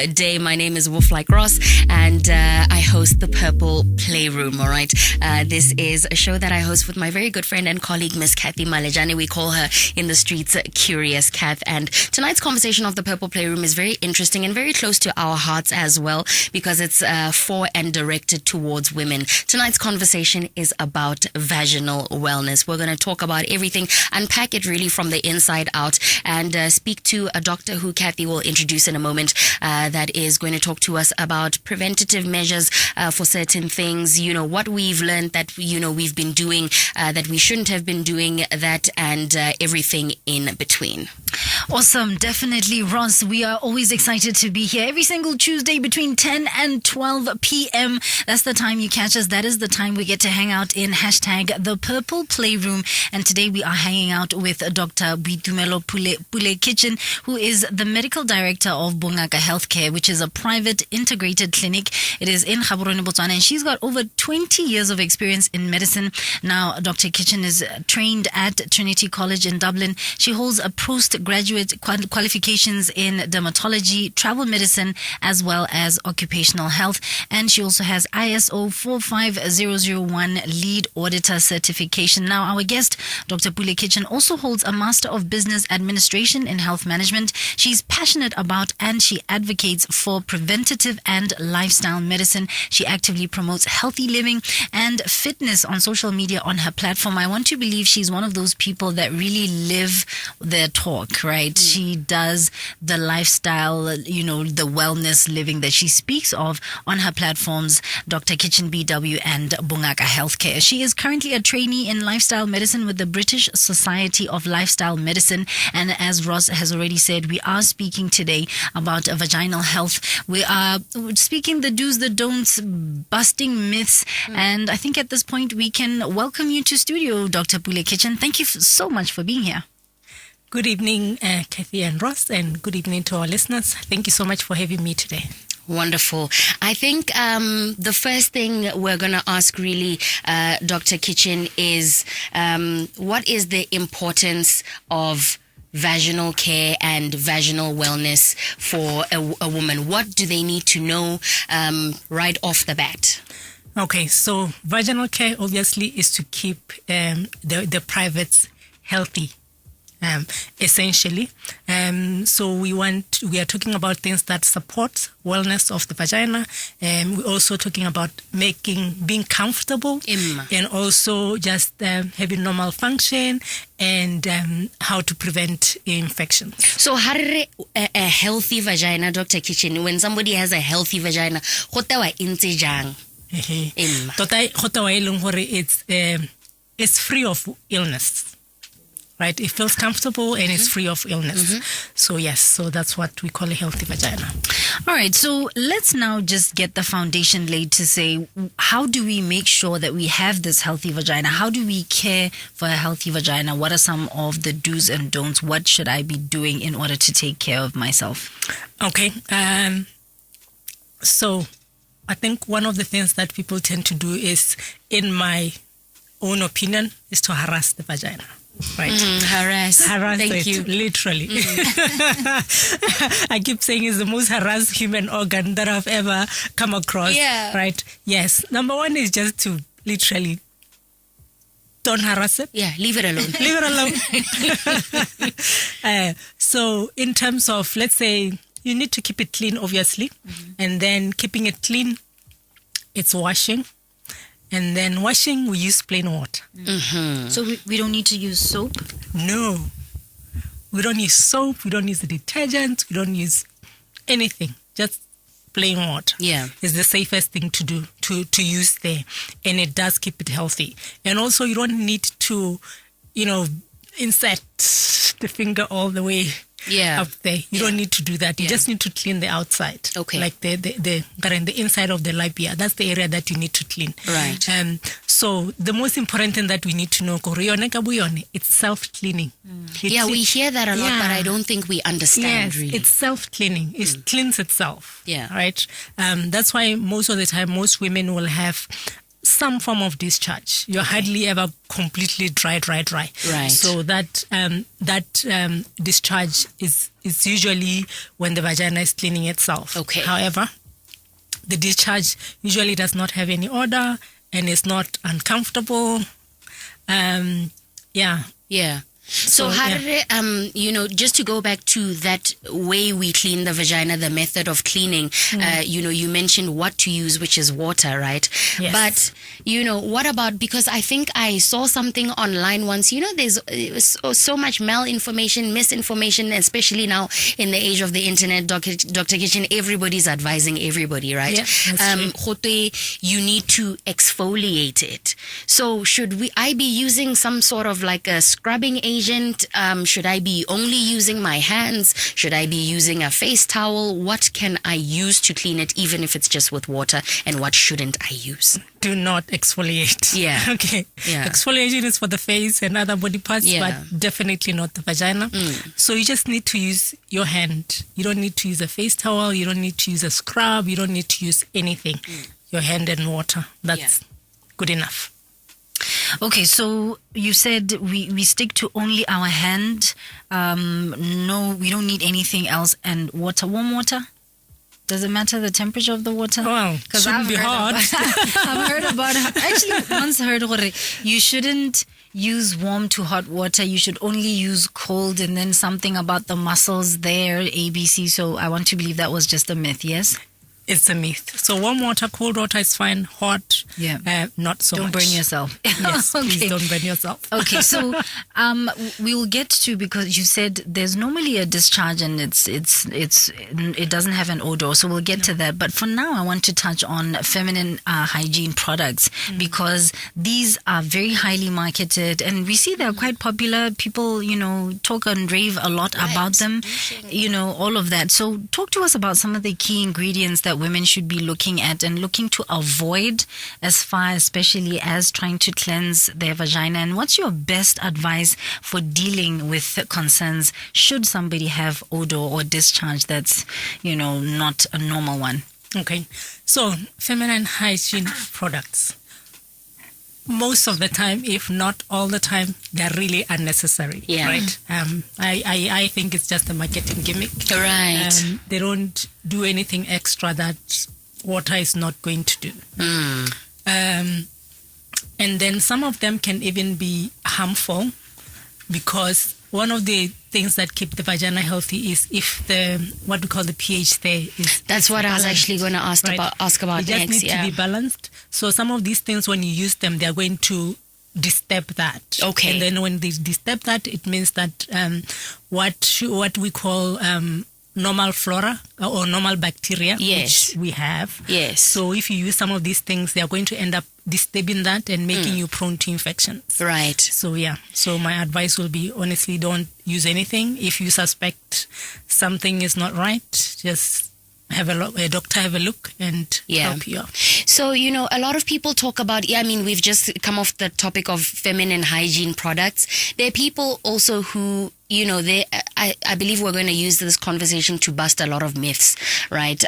day. My name is WolfLikeRoss, and I host the Purple Playroom. All right, this is a show that I host with my very good friend and colleague, Miss Cathy Malejane. We call her in the streets Curious Cath. And tonight's conversation of the Purple Playroom is very interesting and very close to our hearts as well, because it's for and directed towards women. Tonight's conversation is about vaginal wellness. We're going to talk about everything, unpack it really from the inside out, and speak to a doctor who Cathy will introduce in a moment, that is going to talk to us about preventative measures for certain things, you know, what we've learned that, you know, we've been doing that we shouldn't have been doing that, and everything in between. Awesome. Definitely, Ross. We are always excited to be here every single Tuesday between 10 and 12 p.m. That's the time you catch us. That is the time we get to hang out in hashtag the Purple Playroom. And today we are hanging out with Dr. Boitumelo Pule-Kitchin, who is the Medical Director of Bungaka Healthcare, which is a private integrated clinic. It is in Gaborone, Botswana, and she's got over 20 years of experience in medicine. Now, Dr. Kitchen is trained at Trinity College in Dublin. She holds a postgraduate qualifications in dermatology, travel medicine, as well as occupational health. And she also has ISO 45001 lead auditor certification. Now, our guest, Dr. Pule-Kitchin, also holds a Master of Business Administration in Health Management. She's passionate about and she advocates for preventative and lifestyle medicine. She actively promotes healthy living and fitness on social media on her platform. I want to believe she's one of those people that really live their talk, right? She does the lifestyle, you know, the wellness living that she speaks of on her platforms, Dr. Kitchen BW and Bungaka Healthcare. She is currently a trainee in lifestyle medicine with the British Society of Lifestyle Medicine. And as Ross has already said, we are speaking today about vaginal health. We are speaking the do's, the don'ts, busting myths. And I think at this point we can welcome you to studio, Dr. Pule-Kitchin. Thank you so much for being here. Good evening, Cathy and Ross, and good evening to our listeners. Thank you so much for having me today. Wonderful. I think the first thing we're going to ask really, Dr. Kitchen, is what is the importance of vaginal care and vaginal wellness for a woman? What do they need to know right off the bat? Okay, so vaginal care obviously is to keep the privates healthy. Essentially. So we are talking about things that support wellness of the vagina. We're also talking about being comfortable and also just having normal function and how to prevent infections. So how did a healthy vagina, Dr. Kitchen, when somebody has a healthy vagina, it's free of illness. Right, it feels comfortable and it's free of illness. So yes, so that's what we call a healthy vagina. All right, so let's now just get the foundation laid to say, how do we make sure that we have this healthy vagina? How do we care for a healthy vagina? What are some of the do's and don'ts? What should I be doing in order to take care of myself? Okay, so I think one of the things that people tend to do is, in my own opinion, is to harass the vagina. Right. Harass. Thank you. Literally. I keep saying it's the most harassed human organ that I've ever come across. Yeah. Right. Yes. Number one is just to literally don't harass it. Yeah. Leave it alone. Leave it alone. So in terms of, let's say, you need to keep it clean, obviously. And then keeping it clean, it's washing. And then washing, we use plain water. So we don't need to use soap? No. We don't use soap. We don't use the detergent. We don't use anything. Just plain water. Yeah. Is the safest thing to do, to use there. And it does keep it healthy. And also you don't need to, insert the finger all the way up there. You don't need to do that. You just need to clean the outside. Okay. Like the inside of the labia. That's the area that you need to clean. Right. So the most important thing that we need to know, it's self-cleaning. We hear that a lot, but I don't think we understand really. It's self-cleaning. It cleans itself. Yeah. Right. That's why most of the time, most women will have some form of discharge. You're hardly ever completely dry. Right. So that discharge is usually when the vagina is cleaning itself. Okay. However, the discharge usually does not have any odor and is not uncomfortable. Yeah. So how did it, just to go back to that way we clean the vagina, the method of cleaning, you mentioned what to use, which is water, right? Yes. But, what about, because I think I saw something online once, there's so much malinformation, misinformation, especially now in the age of the internet, Dr. Kitchen, everybody's advising everybody, right? Yeah, that's true. You need to exfoliate it. So should I be using some sort of like a scrubbing agent? Should I be only using my hands? Should I be using a face towel? What can I use to clean it, even if it's just with water? And what shouldn't I use? Do not exfoliate. Yeah. Okay. Yeah. Exfoliation is for the face and other body parts, Yeah. but definitely not the vagina. So you just need to use your hand. You don't need to use a face towel. You don't need to use a scrub. You don't need to use anything. Your hand and water. That's good enough. Okay, so you said we stick to only our hand. No, we don't need anything else. And water, warm water? Does it matter the temperature of the water? Well, shouldn't be hot. I've heard about, actually once heard you shouldn't use warm to hot water. You should only use cold, and then something about the muscles there, ABC. So I want to believe that was just a myth, yes? It's a myth. So warm water, cold water is fine. Hot, not so Don't much. burn yourself. Yes, please don't burn yourself. Okay, so we will get to, because you said there's normally a discharge and it doesn't have an odor, so we'll get to that. But for now, I want to touch on feminine hygiene products, because these are very highly marketed, and we see they're quite popular. People, talk and rave a lot about them, all of that. So talk to us about some of the key ingredients that women should be looking at and looking to avoid, as far especially as trying to cleanse their vagina. And what's your best advice for dealing with concerns should somebody have odor or discharge that's, not a normal one? Okay. So feminine hygiene products, most of the time, if not all the time, they're really unnecessary. Yeah. Right. I think it's just a marketing gimmick. Right. They don't do anything extra that water is not going to do. And then some of them can even be harmful, because one of the things that keep the vagina healthy is if what we call the pH there is. That's what balanced, I was actually going to ask right? about It just next. needs to be balanced. So some of these things, when you use them, they are going to disturb that. Okay. And then when they disturb that, it means that what we call normal flora or normal bacteria, Yes. which we have. Yes. So if you use some of these things, they are going to end up disturbing that and making you prone to infections. Right. So so my advice will be, honestly, don't use anything. If you suspect something is not right, just have a doctor have a look and help you out. So, a lot of people talk about, we've just come off the topic of feminine hygiene products. There are people also who, I believe we're going to use this conversation to bust a lot of myths, right?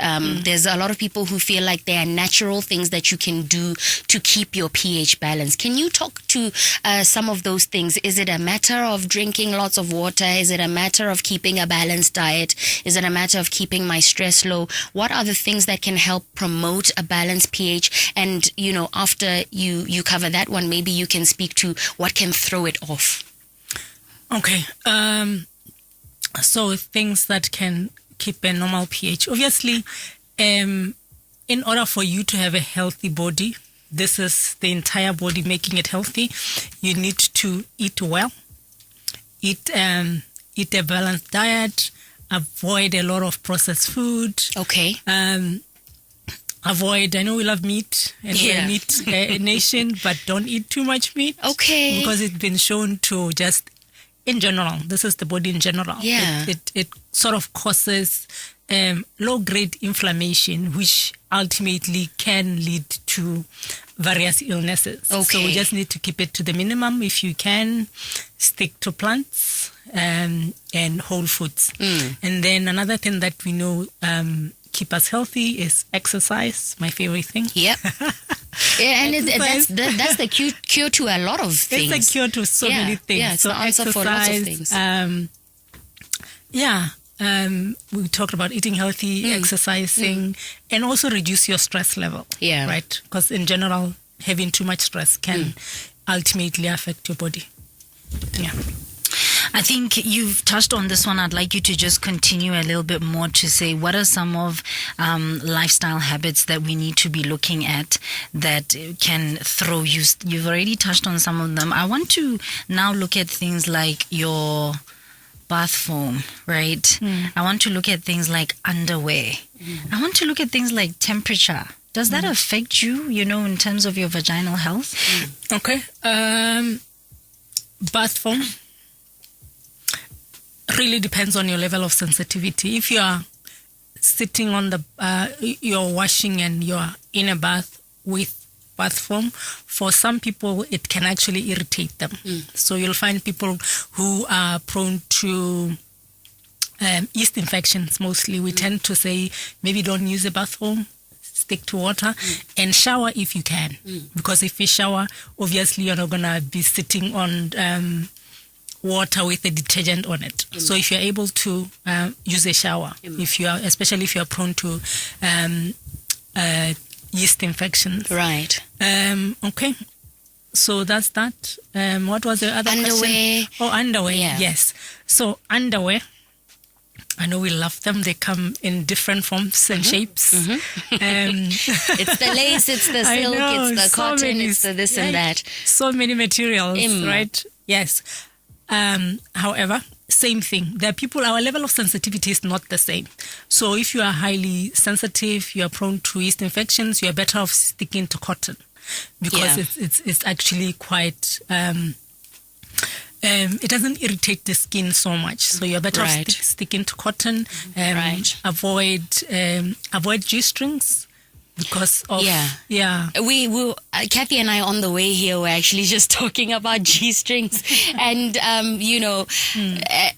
There's a lot of people who feel like there are natural things that you can do to keep your pH balanced. Can you talk to some of those things? Is it a matter of drinking lots of water? Is it a matter of keeping a balanced diet? Is it a matter of keeping my stress low? What are the things that can help promote a balanced pH? And, after you cover that one, maybe you can speak to what can throw it off. Okay. So things that can keep a normal pH. Obviously, in order for you to have a healthy body, this is the entire body making it healthy, you need to eat well, eat a balanced diet, avoid a lot of processed food. Okay. Avoid, I know we love meat and we're a meat nation, but don't eat too much meat. Okay. Because it's been shown to just, in general, this is the body in general. Yeah. It sort of causes low-grade inflammation, which ultimately can lead to various illnesses. Okay. So we just need to keep it to the minimum. If you can, stick to plants and whole foods. And then another thing that we know keep us healthy is exercise, my favorite thing. Yep. Yeah, and that's the cure to a lot of things. It's a cure to so many things. Yeah, it's the answer for lots of things. We talked about eating healthy, exercising, and also reduce your stress level. Yeah. Right? Because in general, having too much stress can ultimately affect your body. Yeah. I think you've touched on this one. I'd like you to just continue a little bit more to say what are some of lifestyle habits that we need to be looking at that can throw you. You've already touched on some of them. I want to now look at things like your bath foam, right? I want to look at things like underwear. I want to look at things like temperature. Does that affect you, in terms of your vaginal health? Okay. Bath foam really depends on your level of sensitivity. If you are sitting on you're washing and you're in a bath with bath foam, for some people it can actually irritate them. So you'll find people who are prone to yeast infections mostly. We tend to say maybe don't use a bath foam, stick to water, and shower if you can. Because if you shower, obviously you're not going to be sitting on water with a detergent on it. So if you're able to use a shower, especially if you're prone to yeast infections. Right. Okay. So that's that. What was the other Underwear. question? Oh, underwear. Yeah. Yes. So underwear, I know we love them. They come in different forms and shapes. It's the lace, it's the silk, it's the cotton, it's the this and that. So many materials, right? Yes. However, same thing. There are people, our level of sensitivity is not the same. So if you are highly sensitive, you are prone to yeast infections, you are better off sticking to cotton because it's actually quite, it doesn't irritate the skin so much. So you're better off sticking to cotton. Avoid G-strings. Because of we Cathy and I on the way here were actually just talking about G-strings and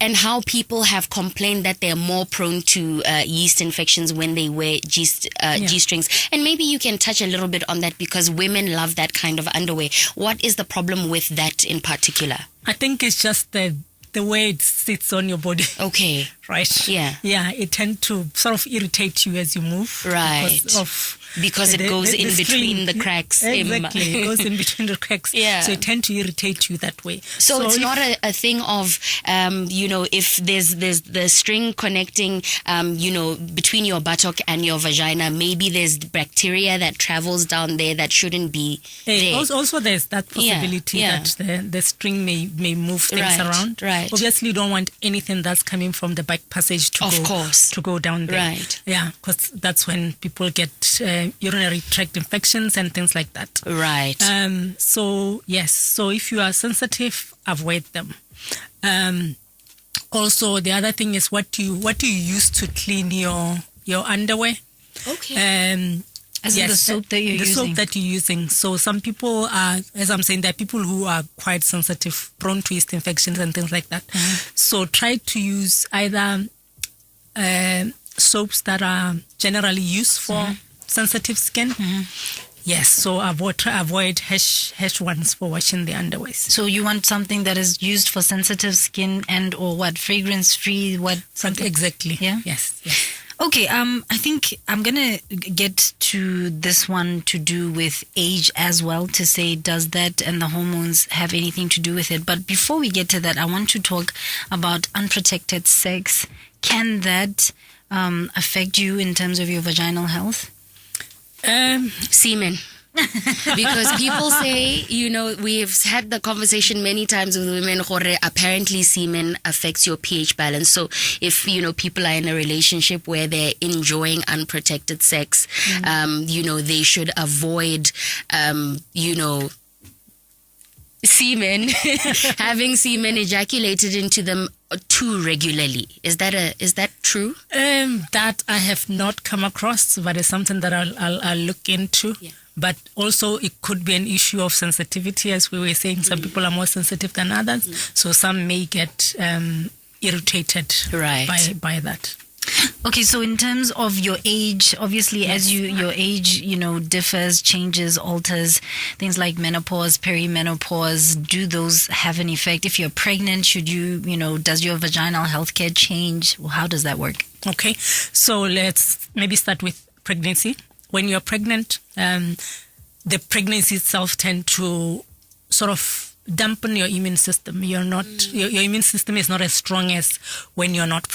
and how people have complained that they're more prone to yeast infections when they wear G-strings, and maybe you can touch a little bit on that because women love that kind of underwear. What is the problem with that in particular? I think it's just the way it sits on your body. Okay. Right? Yeah. Yeah, it tends to sort of irritate you as you move. Right. Because it goes in between the cracks. Exactly. It goes in between the cracks. Yeah. So it tends to irritate you that way. So it's not a thing of, if there's the string connecting, between your buttock and your vagina, maybe there's bacteria that travels down there that shouldn't be there. Also, there's that possibility that the string may move things around. Right. Obviously, you don't want anything that's coming from the back passage to go down there. Right. Yeah, because that's when people get urinary tract infections and things like that. Right. So yes. So if you are sensitive, avoid them. Also, the other thing is what do you use to clean your underwear? Okay. The soap that you're using. The soap that you're using. So some people are, as I'm saying, there are people who are quite sensitive, prone to yeast infections and things like that. So try to use either soaps that are generally used for sensitive skin. Yes, so avoid harsh ones for washing the underwear. So you want something that is used for sensitive skin and or what, fragrance free, what? Something? Exactly. Yeah. Yes. Okay, I think I'm going to get to this one to do with age as well, to say, does that and the hormones have anything to do with it? But before we get to that, I want to talk about unprotected sex. Can that affect you in terms of your vaginal health? Semen. Because people say, we've had the conversation many times with women, apparently semen affects your pH balance. So if, people are in a relationship where they're enjoying unprotected sex, they should avoid, semen, having semen ejaculated into them too regularly. Is that true? That I have not come across, but it's something that I'll look into. Yeah. But also it could be an issue of sensitivity, as we were saying. Some people are more sensitive than others, so some may get irritated by that. Okay, so in terms of your age, obviously, as your age, differs, changes, alters, things like menopause, perimenopause, do those have an effect? If you're pregnant, should you, does your vaginal healthcare change? How does that work? Okay, so let's maybe start with pregnancy. When you're pregnant, the pregnancy itself tend to sort of dampen your immune system. Your immune system is not as strong as when you're not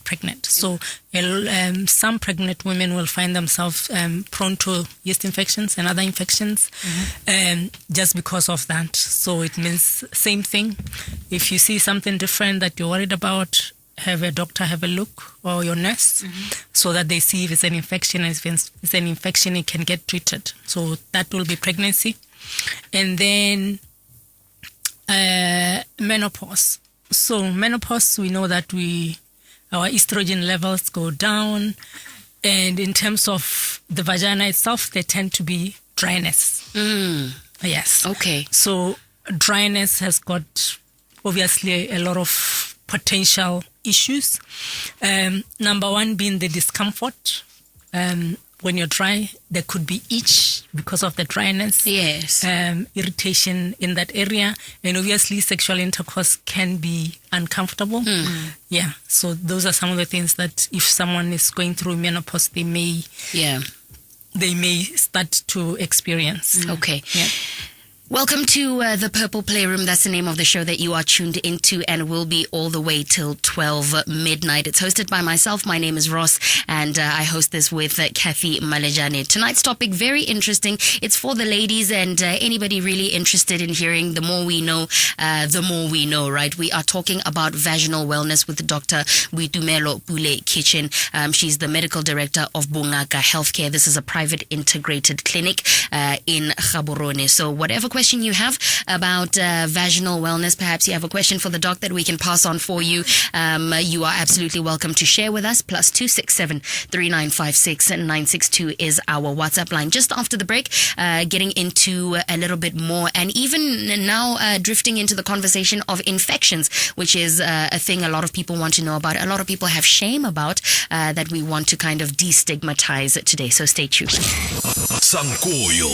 pregnant. So some pregnant women will find themselves prone to yeast infections and other infections just because of that. So it means same thing. If you see something different that you're worried about, have a doctor have a look, or your nurse, so that they see if it's an infection. If it's an infection, it can get treated. So that will be pregnancy. And then menopause. So menopause, we know that our estrogen levels go down, and in terms of the vagina itself, they tend to be dryness. Yes. Okay. So dryness has got obviously a lot of potential issues. Number one being the discomfort. When you're dry, there could be itch because of the dryness. Yes. Irritation in that area. And obviously, sexual intercourse can be uncomfortable. Yeah. So those are some of the things that if someone is going through menopause, they may start to experience. Okay. Yeah. Welcome to the Purple Playroom. That's the name of the show that you are tuned into, and will be all the way till 12 midnight. It's hosted by myself. My name is Ross, and I host this with Cathy Malejane. Tonight's topic, very interesting. It's for the ladies and anybody really interested in hearing. The more we know, right? We are talking about vaginal wellness with Dr. Boitumelo Pule-Kitchin. She's the medical director of Bungaka Healthcare. This is a private integrated clinic in Gaborone. So whatever question you have about vaginal wellness, perhaps you have a question for the doc that we can pass on for you, you are absolutely welcome to share with us. +267 3956 962 is our WhatsApp line. Just after the break, getting into a little bit more, and even now drifting into the conversation of infections, which is a thing a lot of people want to know about. A lot of people have shame about that we want to kind of destigmatize today. So stay tuned. Sankoyo.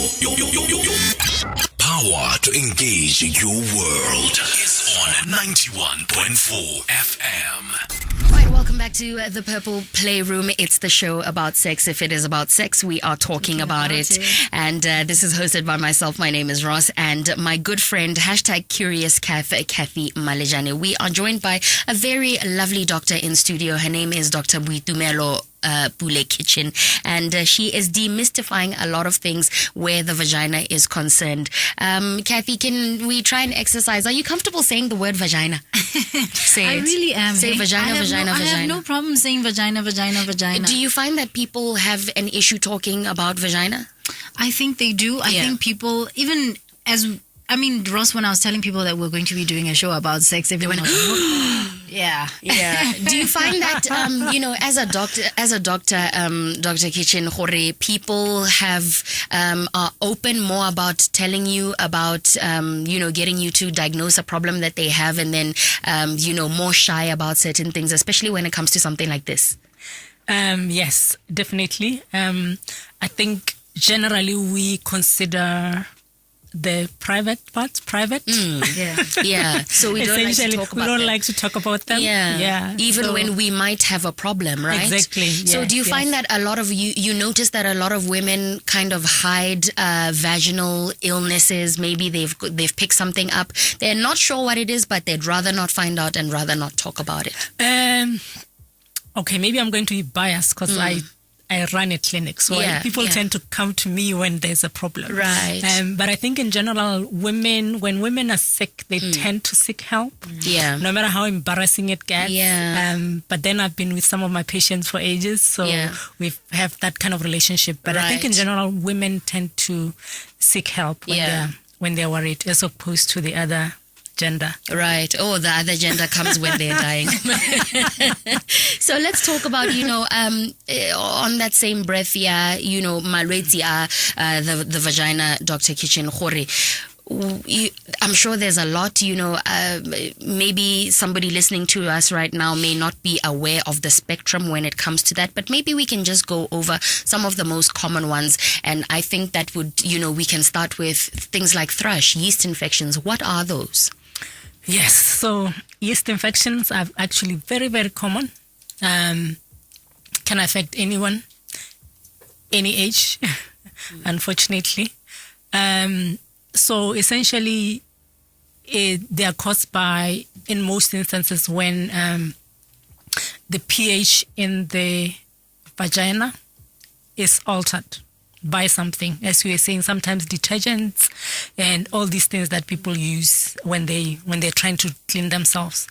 Power to engage your world is on 91.4 FM. Right, welcome back to the Purple Playroom. It's the show about sex. If it is about sex, we are talking about it. And this is hosted by myself. My name is Ross, and my good friend, #CuriousCath, Cathy Malejane. We are joined by a very lovely doctor in studio. Her name is Dr. Boitumelo Pule-Kitchin, and she is demystifying a lot of things where the vagina is concerned. Cathy, can we try and exercise? Are you comfortable saying the word vagina? Say I it. really am. Say vagina. I have no problem saying vagina. Do you find that people have an issue talking about vagina? I think they do. I think people, even Ross, when I was telling people that we're going to be doing a show about sex, everyone was yeah. Do you find that, as a doctor, Dr. Kitchen, people are open more about telling you about, getting you to diagnose a problem that they have, and then, more shy about certain things, especially when it comes to something like this? Yes, definitely. I think generally we consider the private parts private. Yeah. So we don't like to talk about like to talk about them. Yeah. Even when we might have a problem, right? Exactly. So do you find that a lot of you notice that a lot of women kind of hide vaginal illnesses? Maybe they've picked something up. They're not sure what it is, but they'd rather not find out and rather not talk about it. Okay, maybe I'm going to be biased because I run a clinic, so people tend to come to me when there's a problem. Right. But I think in general, when women are sick, they tend to seek help. Yeah. No matter how embarrassing it gets. Yeah. But then I've been with some of my patients for ages, so we have that kind of relationship. But I think in general, women tend to seek help when they're worried, as opposed to the other gender. Right. Oh, the other gender comes when they're dying. So let's talk about, on that same breath, malwetsi the vagina, Dr. Kitchen, I'm sure there's a lot, maybe somebody listening to us right now may not be aware of the spectrum when it comes to that, but maybe we can just go over some of the most common ones. And I think that would, we can start with things like thrush, yeast infections. What are those? Yes, so yeast infections are actually very, very common. Can affect anyone, any age, unfortunately. So essentially, they are caused by, in most instances, when the pH in the vagina is altered by something. As we were saying, sometimes detergents and all these things that people use when they're trying to clean themselves.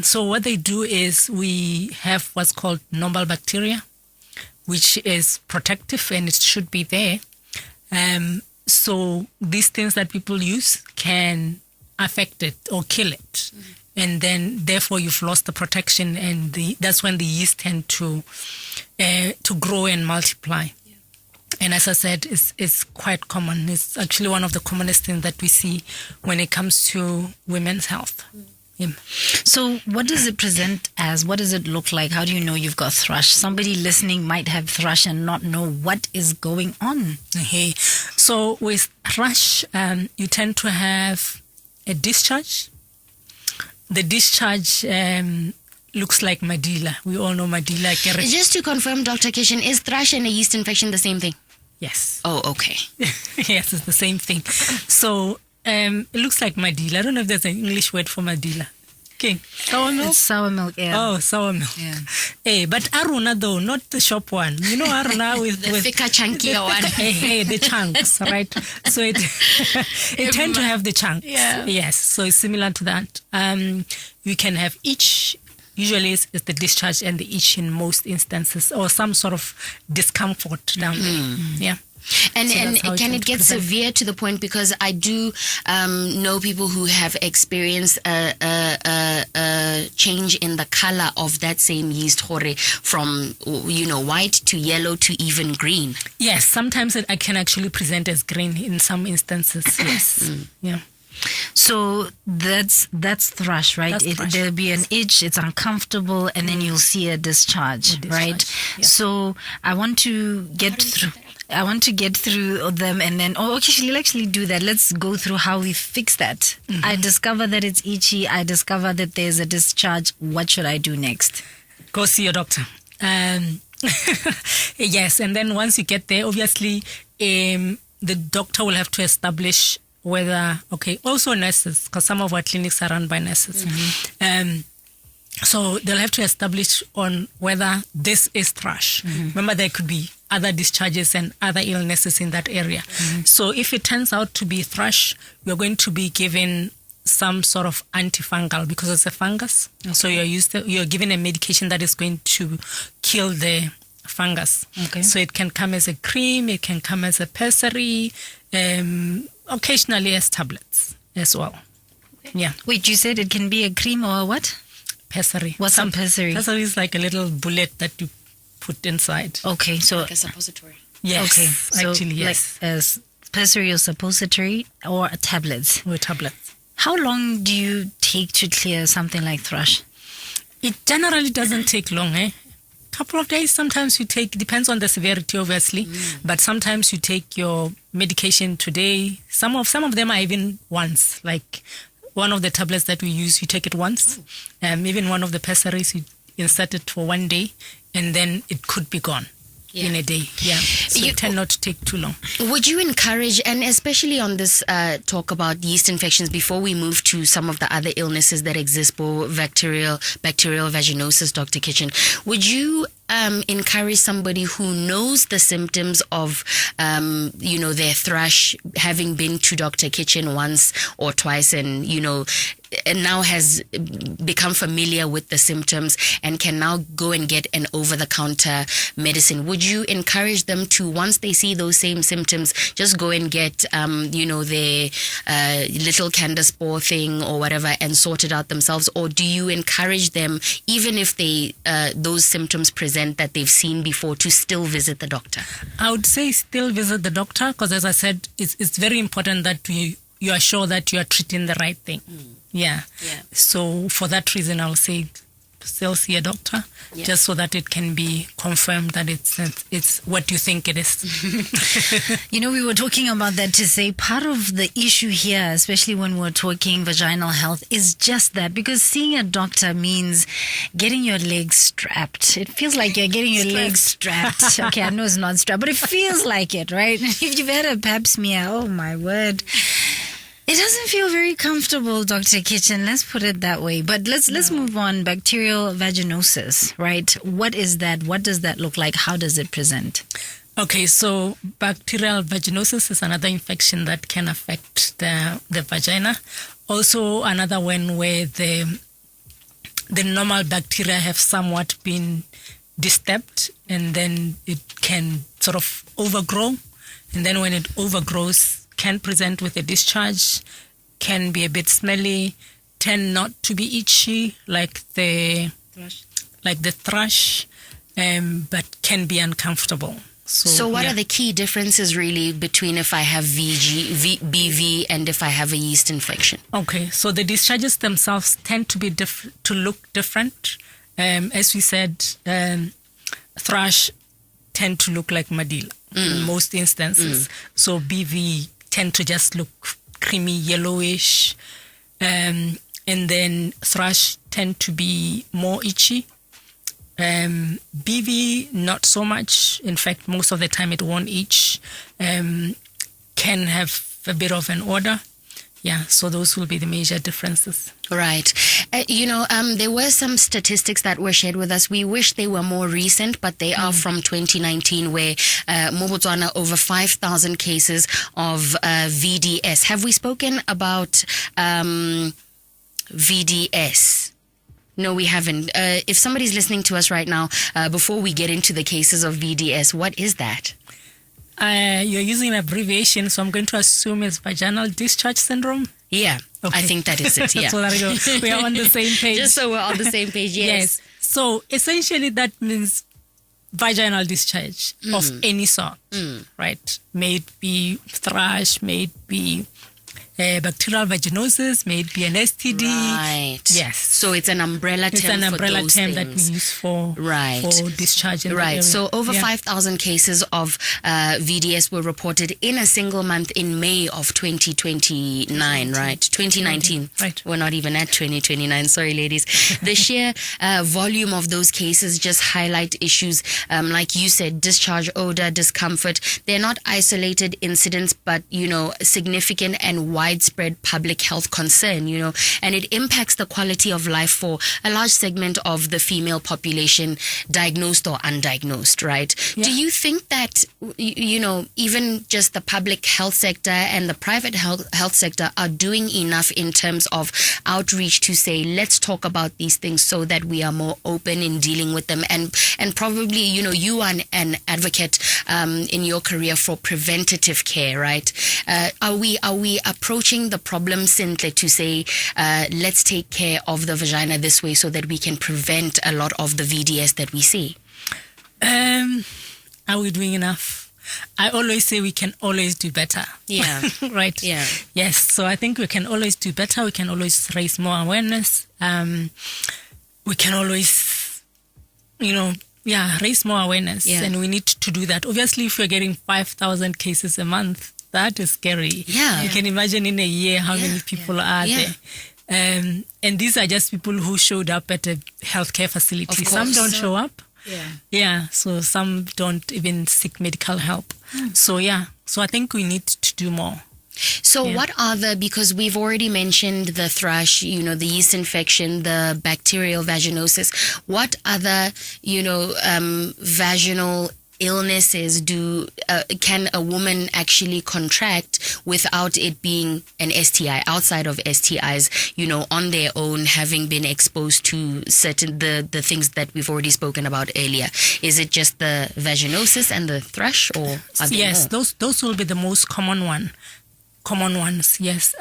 So what they do is we have what's called normal bacteria, which is protective and it should be there. So these things that people use can affect it or kill it. And then therefore you've lost the protection, and that's when the yeast tend to grow and multiply. Yeah. And as I said, it's quite common. It's actually one of the commonest things that we see when it comes to women's health. Yeah. So what does it present as? What does it look like? How do you know you've got thrush? Somebody listening might have thrush and not know what is going on. Okay. So with thrush, you tend to have a discharge. The discharge looks like madila. We all know madila. Just to confirm, Dr. Kitchen, is thrush and a yeast infection the same thing? Yes. Oh, okay. Yes, it's the same thing. So it looks like madila. I don't know if there's an English word for madila. Okay. Sour milk? It's sour milk, yeah. Oh, sour milk. Yeah. Hey, but aruna though, not the shop one. You know aruna with the thicker, chunkier one. Hey, the chunks, right? So it tend to have the chunks. Yeah. Yes. So it's similar to that. You can have itch. Usually it's the discharge and the itch in most instances, or some sort of discomfort down there. Yeah. And can it get severe to the point, because I do know people who have experienced a change in the color of that same yeast from white to yellow to even green. Yes, sometimes it can actually present as green in some instances. Yes. Yeah. So that's thrush, right? That's thrush. There'll be an itch, it's uncomfortable, and then you'll see a discharge, right? Yeah. So I want to get through them, and then you'll actually do that. Let's go through how we fix that. I discover that it's itchy. I discover that there's a discharge. What should I do next? Go see your doctor. Yes, and then once you get there, obviously, the doctor will have to establish whether, also nurses, because some of our clinics are run by nurses. So they'll have to establish on whether this is thrush. Remember, there could be other discharges and other illnesses in that area. So if it turns out to be thrush, you're going to be given some sort of antifungal, because it's a fungus. So you're given a medication that is going to kill the fungus. So it can come as a cream, it can come as a pessary, occasionally as tablets as well. Yeah. Wait, you said it can be a cream or a what? Pessary. What's a pessary? Pessary is like a little bullet that you put inside. Okay, so like a suppository. Yes. Okay, so actually, yes. Like a pessary or suppository or a tablets. Or tablets. How long do you take to clear something like thrush? It generally doesn't take long, Couple of days. Sometimes you take, depends on the severity, obviously, but sometimes you take your medication today. Some of them are even once, like one of the tablets that we use, you take it once. Even one of the pessaries, you insert it for 1 day, and then it could be gone in a day. Yeah. So it tend not to take too long. Would you encourage, and especially on this talk about yeast infections, before we move to some of the other illnesses that exist, bacterial vaginosis, Dr. Kitchen, would you encourage somebody who knows the symptoms of their thrush, having been to Dr. Kitchen once or twice, and now has become familiar with the symptoms and can now go and get an over-the-counter medicine, would you encourage them to, once they see those same symptoms, just go and get, their little Candaspore thing or whatever and sort it out themselves? Or do you encourage them, even if they those symptoms present that they've seen before, to still visit the doctor? I would say still visit the doctor, because as I said, it's very important that you are sure that you are treating the right thing. Yeah. So for that reason, I'll say still see a doctor, just so that it can be confirmed that it's what you think it is. We were talking about that to say part of the issue here, especially when we're talking vaginal health, is just that, because seeing a doctor means getting your legs strapped. It feels like you're getting your legs strapped. Okay, I know it's not strapped, but it feels like it, right? If you've had a pap smear, oh my word. It doesn't feel very comfortable, Dr. Kitchen. Let's put it that way. But let's move on. Bacterial vaginosis, right? What is that? What does that look like? How does it present? Okay, so bacterial vaginosis is another infection that can affect the vagina. Also, another one where the normal bacteria have somewhat been disturbed, and then it can sort of overgrow. And then when it overgrows, can present with a discharge, can be a bit smelly, tend not to be itchy like the thrush, but can be uncomfortable. So what are the key differences really between if I have BV and if I have a yeast infection? Okay, so the discharges themselves tend to be to look different. As we said, thrush tend to look like madila in most instances. So BV tend to just look creamy, yellowish. And then thrush tend to be more itchy. BV, not so much. In fact, most of the time it won't itch. Can have a bit of an odor. Yeah, so those will be the major differences. Right. There were some statistics that were shared with us. We wish they were more recent, but they are from 2019, where mo Botswana over 5,000 cases of VDS. Have we spoken about VDS? No, we haven't. If somebody's listening to us right now, before we get into the cases of VDS, what is that? You're using an abbreviation, so I'm going to assume it's vaginal discharge syndrome. Yeah, okay. I think that is it. Yeah. So there we go. We are on the same page. Just so we're on the same page, yes. So essentially that means vaginal discharge of any sort, right? May it be thrush, may it be bacterial vaginosis, may it be an STD. Right. Yes. So it's an umbrella term. It's an umbrella term that we use for discharge. Right. So over 5,000 cases of VDS were reported in a single month in May of 2029, right? 2019. Right. We're not even at 2029. Sorry, ladies. The sheer volume of those cases just highlight issues, like you said, discharge, odor, discomfort. They're not isolated incidents, but, significant and widespread public health concern, and it impacts the quality of life for a large segment of the female population, diagnosed or undiagnosed, right? Yeah. Do you think that, even just the public health sector and the private health sector are doing enough in terms of outreach to say, let's talk about these things so that we are more open in dealing with them? And probably, you are an advocate in your career for preventative care, right? Are we approaching the problem simply to say, let's take care of the vagina this way so that we can prevent a lot of the VDS that we see? Are we doing enough? I always say we can always do better. Yeah. Right. Yeah. Yes. So I think we can always do better. We can always raise more awareness. We can always, raise more awareness. Yeah. And we need to do that. Obviously, if we're getting 5,000 cases a month, that is scary. Yeah. You can imagine in a year how many people are there. And these are just people who showed up at a healthcare facility. Some don't show up. Yeah. So some don't even seek medical help. So I think we need to do more. So what are because we've already mentioned the thrush, the yeast infection, the bacterial vaginosis. What other, vaginal illnesses can a woman actually contract without it being an STI, outside of STIs, on their own, having been exposed to certain the things that we've already spoken about earlier? Is it just the vaginosis and the thrush, or are there Yes, more? those will be the most common ones, yes.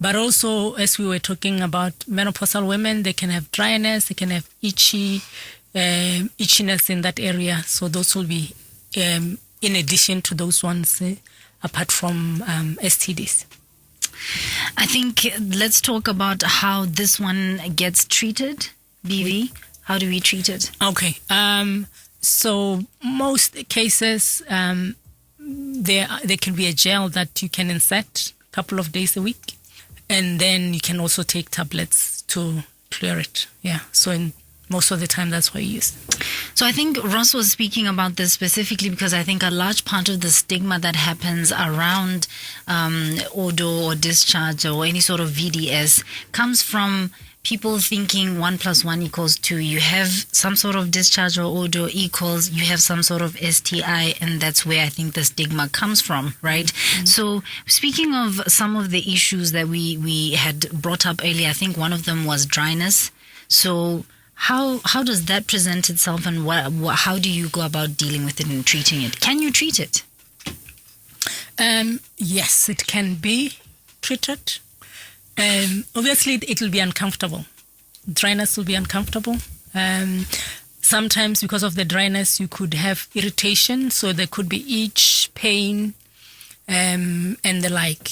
But also, as we were talking about menopausal women, they can have dryness, they can have itchiness in that area. So those will be in addition to those ones, apart from STDs. I think let's talk about how this one gets treated. BV, how do we treat it? Okay. So most cases, there can be a gel that you can insert a couple of days a week, and then you can also take tablets to clear it. Yeah. So most of the time, that's what you use. So I think Ross was speaking about this specifically because I think a large part of the stigma that happens around ODO or discharge or any sort of VDS comes from people thinking 1 + 1 = 2. You have some sort of discharge or ODO equals, you have some sort of STI, and that's where I think the stigma comes from, right? Mm-hmm. So speaking of some of the issues that we had brought up earlier, I think one of them was dryness. So how does that present itself, and how do you go about dealing with it and treating it? Can you treat it? Yes, it can be treated. Obviously, it will be uncomfortable. Dryness will be uncomfortable. Sometimes because of the dryness, you could have irritation. So there could be itch, pain, and the like.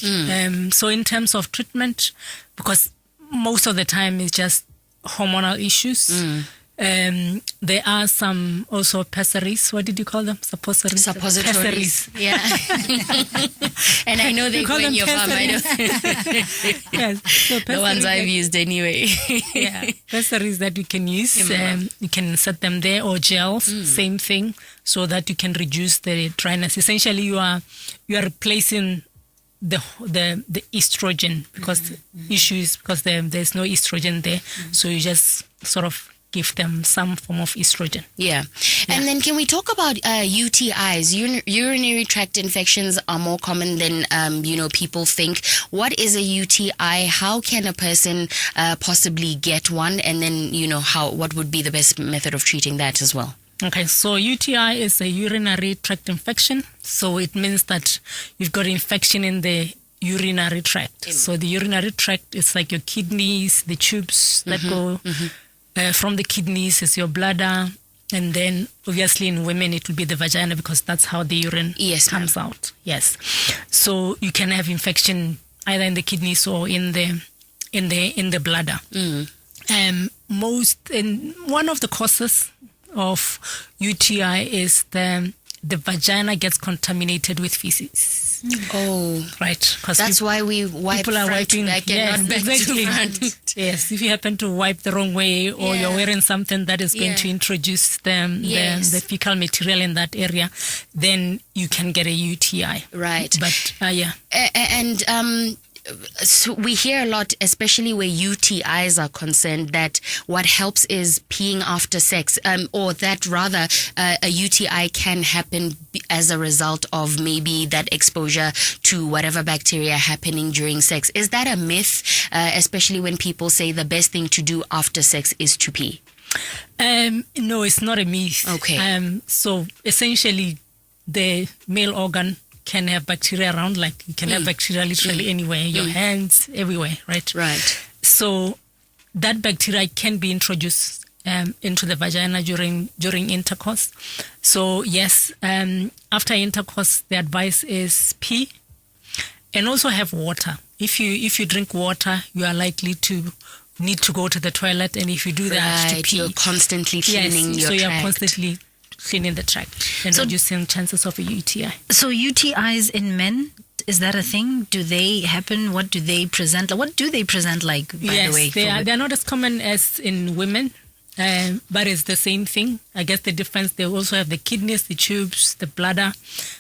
So in terms of treatment, because most of the time it's just hormonal issues, there are some also pessaries. What did you call them? Suppositories. Yeah. And I know they go in your farm. I know. Yes. So the ones I've used anyway. Yeah. Pessaries that you can use. You can set them there, or gels, same thing, so that you can reduce the dryness. Essentially, you are replacing the estrogen, because issue is because there's no estrogen there. So you just sort of give them some form of estrogen. Yeah. And then can we talk about UTIs? Urinary tract infections are more common than, people think. What is a UTI? How can a person possibly get one? And then, what would be the best method of treating that as well? Okay, so UTI is a urinary tract infection. So it means that you've got infection in the urinary tract. So the urinary tract is like your kidneys, the tubes that go from the kidneys is your bladder. And then obviously in women it will be the vagina, because that's how the urine comes out. Yes. So you can have infection either in the kidneys or in the bladder. One of the causes of UTI is the vagina gets contaminated with feces. Oh, right. That's why we wipe people are front wiping back and not back to front. Yes, if you happen to wipe the wrong way, or you're wearing something that is going to introduce the fecal material in that area, then you can get a UTI. Right. But so we hear a lot, especially where UTIs are concerned, that what helps is peeing after sex, or that rather a UTI can happen as a result of maybe that exposure to whatever bacteria happening during sex. Is that a myth, especially when people say the best thing to do after sex is to pee? No, it's not a myth. Okay. So essentially, the male organ can have bacteria around, like you can have bacteria literally anywhere, your hands, everywhere, right? Right. So that bacteria can be introduced into the vagina during intercourse. So yes, after intercourse, the advice is pee, and also have water. If you drink water, you are likely to need to go to the toilet, and if you do that, to pee. You're constantly cleaning your tract. So you're constantly cleaning the tract and reducing chances of a UTI. So UTIs in men, is that a thing? Do they happen? What do they present? What do they present like, by the way? They're not as common as in women, but it's the same thing. I guess the difference, they also have the kidneys, the tubes, the bladder.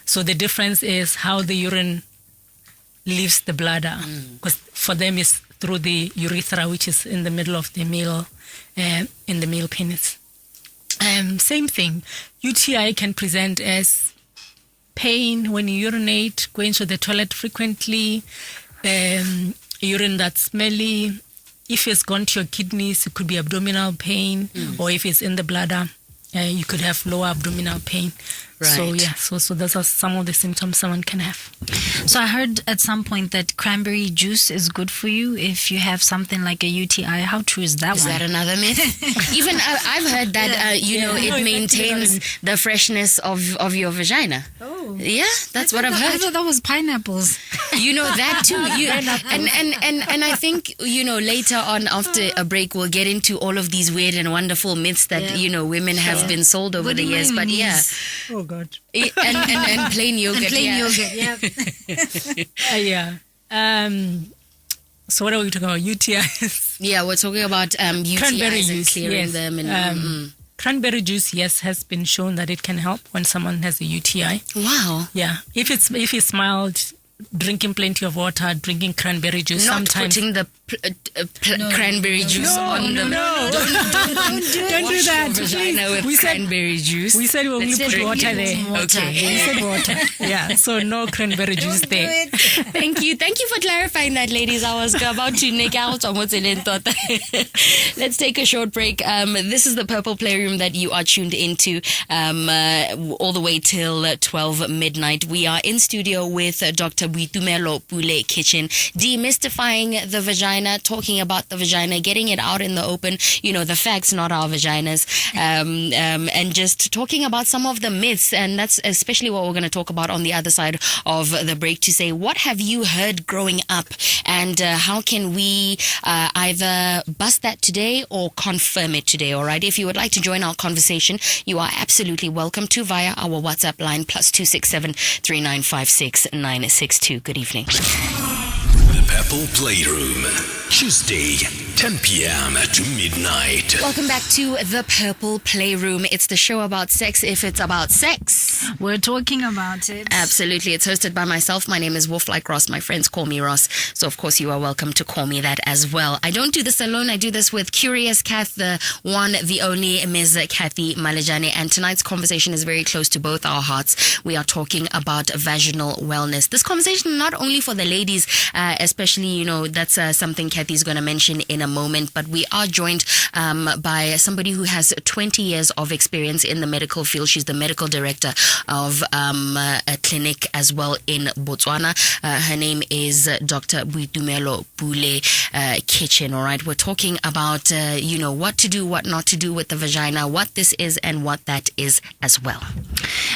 So the difference is how the urine leaves the bladder. Because for them it's through the urethra, which is in the middle of the male, in the male penis. Same thing. UTI can present as pain when you urinate, going to the toilet frequently, urine that's smelly. If it's gone to your kidneys, it could be abdominal pain, or if it's in the bladder, you could have lower abdominal pain. Right. So yeah, so those are some of the symptoms someone can have. So I heard at some point that cranberry juice is good for you if you have something like a UTI. How true is that Is one? that another myth? Even I've heard that it maintains the freshness of your vagina. Oh. Yeah, that's what I've I heard. thought that was pineapples. You know that too. And I think later on after a break we'll get into all of these weird and wonderful myths that women have been sold over the years. But yeah, Oh God. and plain yogurt. And plain yeah. yogurt, yeah. Yeah. So what are we talking about? UTIs. Yeah, we're talking about UTIs Cranberry and juice, clearing yes. them. And Cranberry juice, yes, has been shown that it can help when someone has a UTI. wow. Yeah, if it's mild, drinking plenty of water, drinking cranberry juice. Not sometimes putting the cranberry juice on them. no. Don't do that, vagina with We said- cranberry juice. we said we only Let's put drink water it. there. Okay. We said water. Yeah, so no cranberry juice there. Thank you for clarifying that, ladies. I was about to nick out on what's in it. Let's take a short break. This is the Purple Playroom that you are tuned into all the way till 12 midnight. We are in studio with Dr. Boitumelo Pule-Kitchin, demystifying the vagina, talking about the vagina, getting it out in the open, the facts, not our vaginas, and just talking about some of the myths. And that's especially what we're going to talk about on the other side of the break, to say, what have you heard growing up, and how can we either bust that today or confirm it today? All right. If you would like to join our conversation, you are absolutely welcome to via our WhatsApp line +267 3956 962. Good evening. The Purple Playroom, Tuesday, 10 p.m. to midnight. Welcome back to the Purple Playroom. It's the show about sex if it's about sex. We're talking about it. Absolutely. It's hosted by myself. My name is WolfLikeRoss. My friends call me Ross. So, of course, you are welcome to call me that as well. I don't do this alone. I do this with Curious Kath, the one, the only Ms. Cathy Malejane. And tonight's conversation is very close to both our hearts. We are talking about vaginal wellness. This conversation not only for the ladies, especially, that's something Cathy's going to mention in a moment, but we are joined by somebody who has 20 years of experience in the medical field. She's the medical director of a clinic as well in Botswana. Her name is Dr. Boitumelo Pule-Kitchin. All right, we're talking about what to do, what not to do with the vagina, what this is and what that is as well.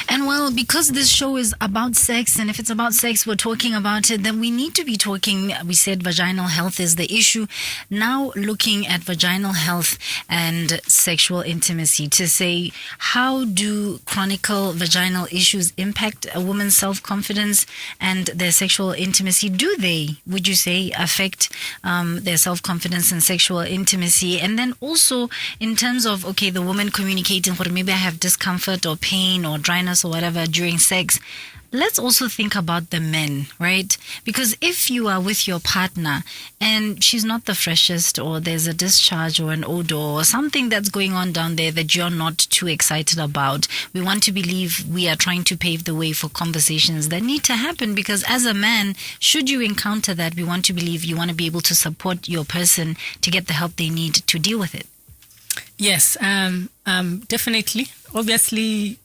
And well, because this show is about sex, and if it's about sex, we're talking about it, then we need to be talking. We said vaginal health is the issue. Now looking at vaginal health and sexual intimacy, to say, how do chronic vaginal issues impact a woman's self-confidence and their sexual intimacy? Do they, would you say, affect their self-confidence and sexual intimacy? And then also in terms of, okay, the woman communicating, or maybe I have discomfort or pain or dryness or whatever during sex. Let's also think about the men, right? Because if you are with your partner and she's not the freshest, or there's a discharge or an odor or something that's going on down there that you're not too excited about, we want to believe we are trying to pave the way for conversations that need to happen. Because as a man, should you encounter that, we want to believe you want to be able to support your person to get the help they need to deal with it. Yes, definitely. Obviously,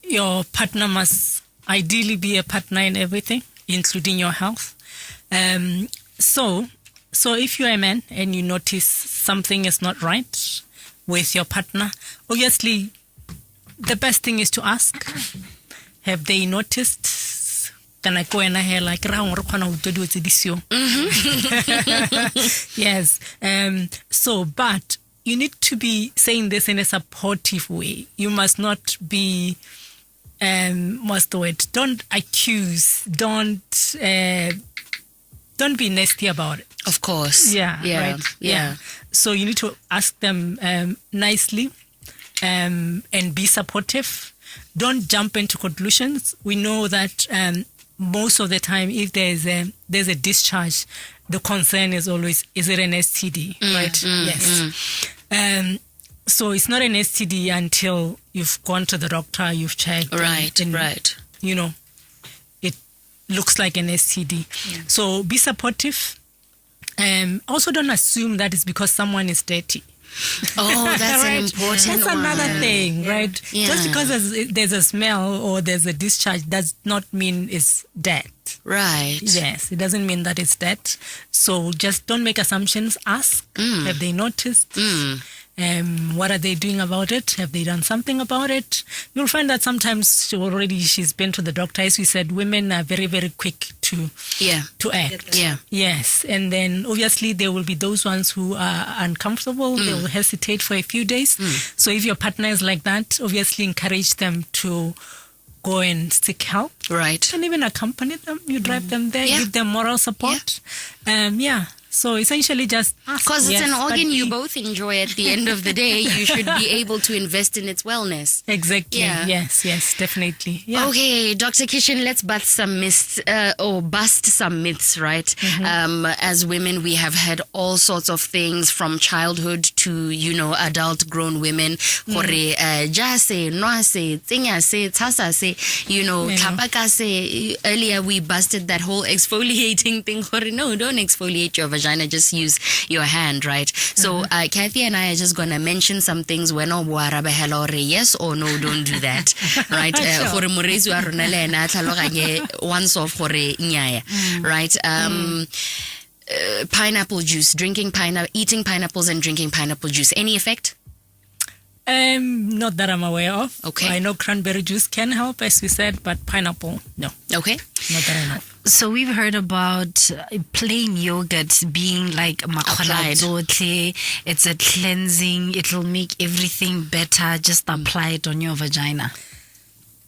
your partner must ideally be a partner in everything, including your health. So if you're a man and you notice something is not right with your partner, obviously the best thing is to ask, have they noticed? Can I go in here like yes. But you need to be saying this in a supportive way. You must not be what's the word? Don't accuse. Don't be nasty about it. Of course. Yeah. Yeah. Right. Yeah. So you need to ask them nicely and be supportive. Don't jump into conclusions. We know that most of the time, if there's a discharge, the concern is always, is it an STD? Right? Yes. So it's not an STD until you've gone to the doctor, you've checked. Right, and, right. You know, it looks like an STD. Yeah. So be supportive. Also don't assume that it's because someone is dirty. Oh, that's Right? an important That's one. another thing, right? Yeah. Just because there's a smell or there's a discharge does not mean it's dead. Right. Yes, it doesn't mean that it's dead. So just don't make assumptions. Ask. Have they noticed? What are they doing about it? Have they done something about it? You'll find that sometimes she's been to the doctor. As we said, women are very, very quick to act. Yeah. Yes. And then obviously there will be those ones who are uncomfortable. They will hesitate for a few days. So if your partner is like that, obviously encourage them to go and seek help. Right. And even accompany them. You drive them there, give them moral support. So essentially just ask. Because it's an Yes, organ but you both enjoy at the end of the day. You should be able to invest in its wellness. Exactly. Yeah. Yes, definitely. Yeah. Okay, Dr. Kitchen, let's bust some myths, right? As women, we have had all sorts of things from childhood to, adult grown women. Jase, noase, tingase, tasase, tlhapakase. Earlier we busted that whole exfoliating thing. No, don't exfoliate your vagina, just use your hand, right? So Cathy and I are just gonna mention some things when yes or no, don't do that, right? Once off, right? Pineapple juice, eating pineapples and drinking pineapple juice, any effect? Not that I'm aware of. Okay. I know cranberry juice can help, as we said, but pineapple, no. Okay. Not that I know. So we've heard about plain yogurt being like Applied. It's a cleansing. It'll make everything better. Just apply it on your vagina.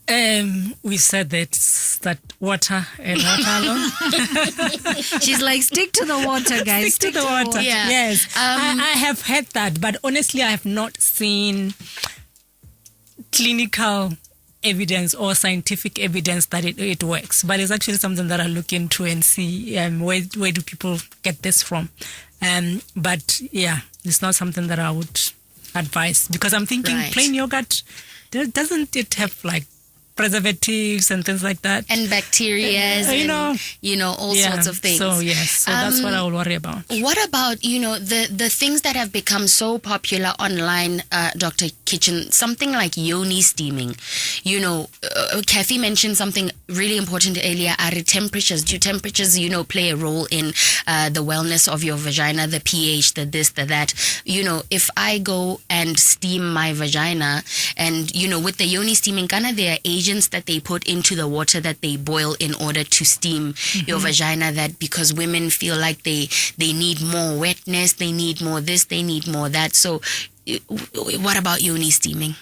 We said that water and water alone. She's like, stick to the water, guys. Stick to the water. Yeah. Yes. I have heard that, but honestly, I have not seen clinical evidence or scientific evidence that it works. But it's actually something that I look into and see where do people get this from. But yeah, it's not something that I would advise, because I'm thinking plain yogurt, doesn't it have like preservatives and things like that, and bacteria, and all sorts of things. So that's what I will worry about. What about the things that have become so popular online, Dr. Kitchen? Something like yoni steaming. Cathy mentioned something really important earlier. Are temperatures? Do temperatures play a role in the wellness of your vagina? The pH, the this, the that. If I go and steam my vagina, and with the yoni steaming, there are agents that they put into the water that they boil in order to steam your vagina, that because women feel like they need more wetness, they need more this, they need more that. So what about yoni steaming?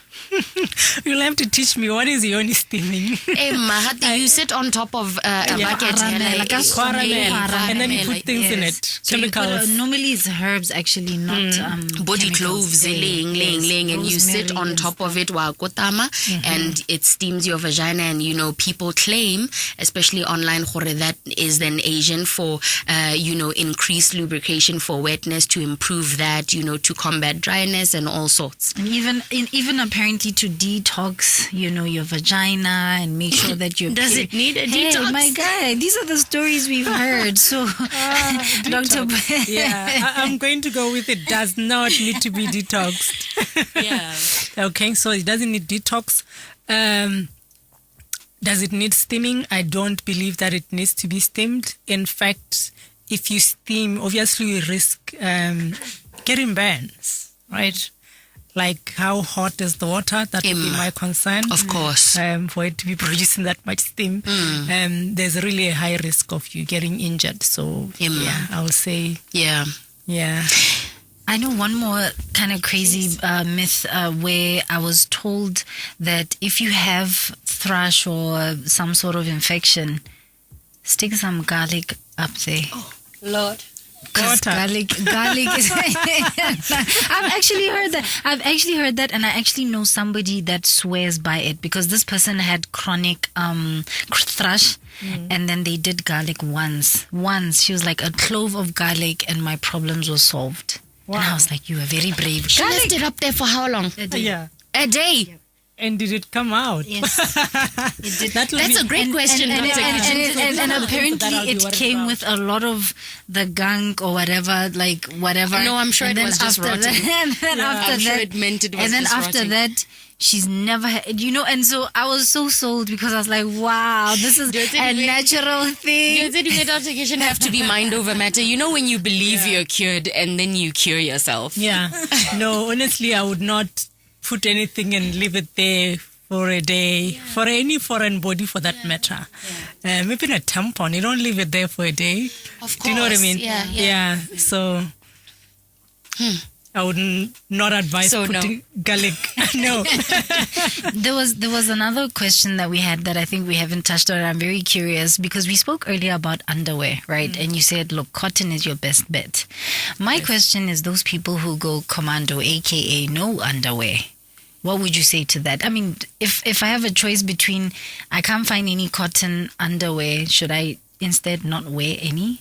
You'll have to teach me, what is yoni steaming? You sit on top of a bucket and then you put things in it. So Chemicals. Normally it's herbs, actually, not body chemicals. cloves, laying, and you sit on top of it and it steams your vagina. And people claim, especially online, that is then Asian for increased lubrication, for wetness, to improve that, to combat dryness and all sorts. And even apparently to detox, your vagina, and make sure that you're Does it need a detox? Hey, my guy, these are the stories we've heard. So, Dr. I'm going to go with it. Does not need to be detoxed. Yeah. Okay, so it doesn't need detox. Does it need steaming? I don't believe that it needs to be steamed. In fact, if you steam, obviously you risk getting burns, right? Like, how hot is the water? That would be my concern. Of course. For it to be producing that much steam, there's really a high risk of you getting injured. So, I would say, yeah. I know one more kind of crazy myth where I was told that if you have thrush or some sort of infection, stick some garlic up there. Oh, Lord. Garlic is I've actually heard that, and I actually know somebody that swears by it, because this person had chronic thrush, and then they did garlic once. She was like, a clove of garlic and my problems were solved. And I was like, you are very brave. She left it up there for how long? Yeah. A day. And did it come out? Yes. It did. That's a great question, Dr. Kitchen. And apparently it came with a lot of the gunk or whatever, like whatever. No, I'm sure and it then was just after rotten. That, and then after I'm sure that, it meant it was and then just after rotting. that, she's never had, and so I was so sold because I was like, wow, this is a natural thing. Dr. Kitchen have to be mind over matter. You know when you believe you're cured and then you cure yourself. Yeah. No, honestly, I would not put anything and leave it there for a day, for any foreign body for that matter. Even a tampon, you don't leave it there for a day. Of course. Do you know what I mean? Yeah. So I would not advise So putting garlic. No. There was another question that we had that I think we haven't touched on. I'm very curious because we spoke earlier about underwear, right? And you said, look, cotton is your best bet. My question is those people who go commando, aka no underwear. What would you say to that? I mean, if I have a choice between I can't find any cotton underwear, should I instead not wear any?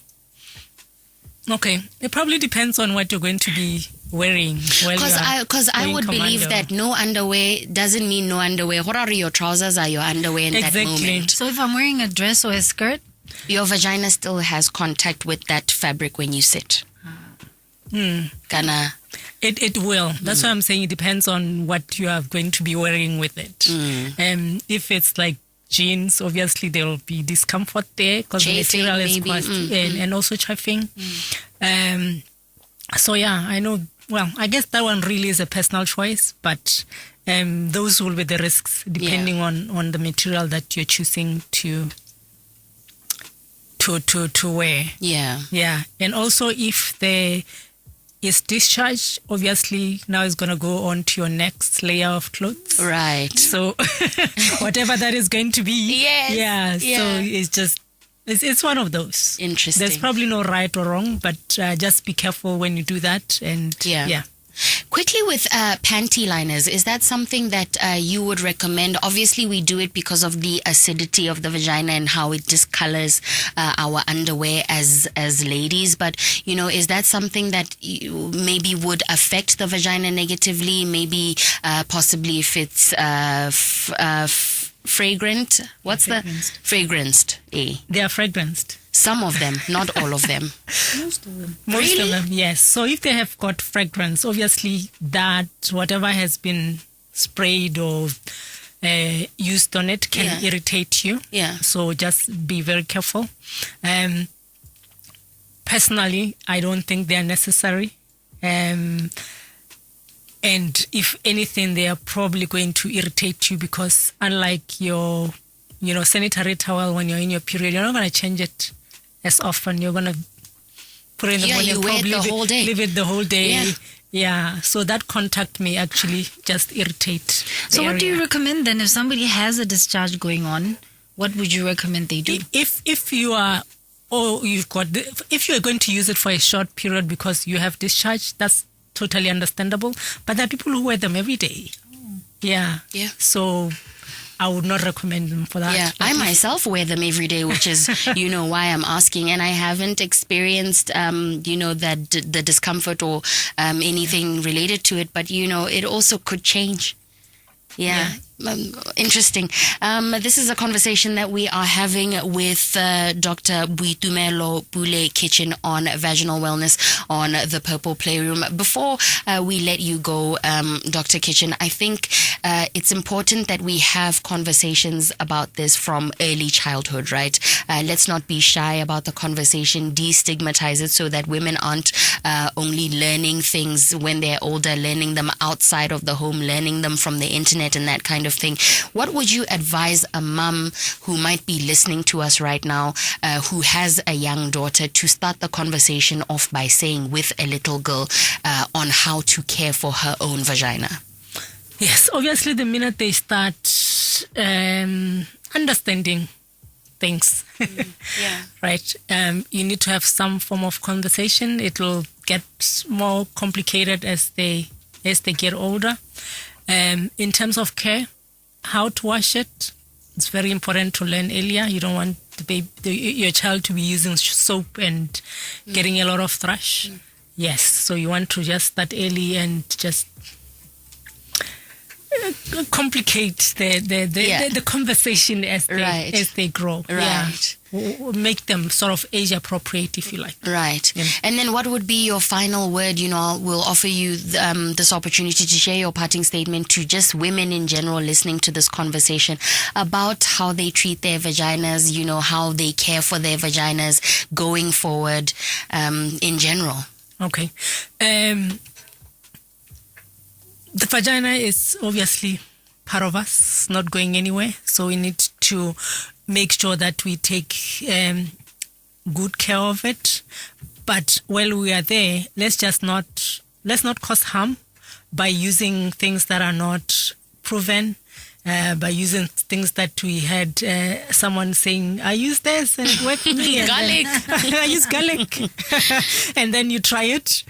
Okay. It probably depends on what you're going to be wearing. Because I would believe that no underwear doesn't mean no underwear. What are your trousers are your underwear in that moment. So if I'm wearing a dress or a skirt, your vagina still has contact with that fabric when you sit. Gonna. It will. That's why I'm saying it depends on what you are going to be wearing with it. If it's like jeans, obviously there will be discomfort there because the material is quite, and also chafing. So yeah, I know. Well, I guess that one really is a personal choice, but those will be the risks depending on the material that you're choosing to wear. Yeah. And also if there is discharge, obviously now it's going to go on to your next layer of clothes. Right. So whatever that is going to be. Yes. So it's just, it's one of those. Interesting. There's probably no right or wrong, but just be careful when you do that. And yeah. Quickly with panty liners, is that something that you would recommend? Obviously, we do it because of the acidity of the vagina and how it discolors our underwear as ladies. But, is that something that maybe would affect the vagina negatively? Maybe possibly if it's fragrant. What's Fragranced. the fragranced? They are fragranced. Some of them, not all of them. most of them. Most of them, yes. So if they have got fragrance, obviously that whatever has been sprayed or used on it can irritate you. Yeah. So just be very careful. Personally, I don't think they are necessary. And if anything, they are probably going to irritate you because unlike your, sanitary towel when you're in your period, you're not going to change it as often. You're going to put it in the morning, you wear it the whole day. Leave it the whole day. Yeah. So that contact may actually just irritate. So what do you recommend then if somebody has a discharge going on? What would you recommend they do? If you are, if you are going to use it for a short period because you have discharge, that's totally understandable. But there are people who wear them every day. Yeah. So I would not recommend them for that. Yeah, I myself wear them every day, which is, why I'm asking. And I haven't experienced, the discomfort or anything related to it. But, it also could change. Yeah. Interesting. This is a conversation that we are having with Dr. Boitumelo Pule-Kitchin on vaginal wellness on the Purple Playroom. Before we let you go, Dr. Kitchen, I think it's important that we have conversations about this from early childhood, right? Let's not be shy about the conversation, destigmatize it so that women aren't only learning things when they're older, learning them outside of the home, learning them from the internet and that kind of thing. What would you advise a mum who might be listening to us right now, who has a young daughter, to start the conversation off by saying with a little girl on how to care for her own vagina? Yes, obviously the minute they start understanding things, right? You need to have some form of conversation. It will get more complicated as they get older. In terms of care, how to wash it, it's very important to learn earlier. You don't want your child to be using soap and getting a lot of thrush. Yes, So you want to just start early and just complicate the conversation as they grow. Right. Yeah. Make them sort of age appropriate, if you like. Right. Yeah. And then what would be your final word? We'll offer you this opportunity to share your parting statement to just women in general listening to this conversation about how they treat their vaginas, how they care for their vaginas going forward in general. Okay. The vagina is obviously part of us, not going anywhere. So we need to make sure that we take good care of it. But while we are there, let's not cause harm by using things that are not proven. By using things that we had someone saying, I use this and it worked for me. Garlic. I use garlic. And then you try it.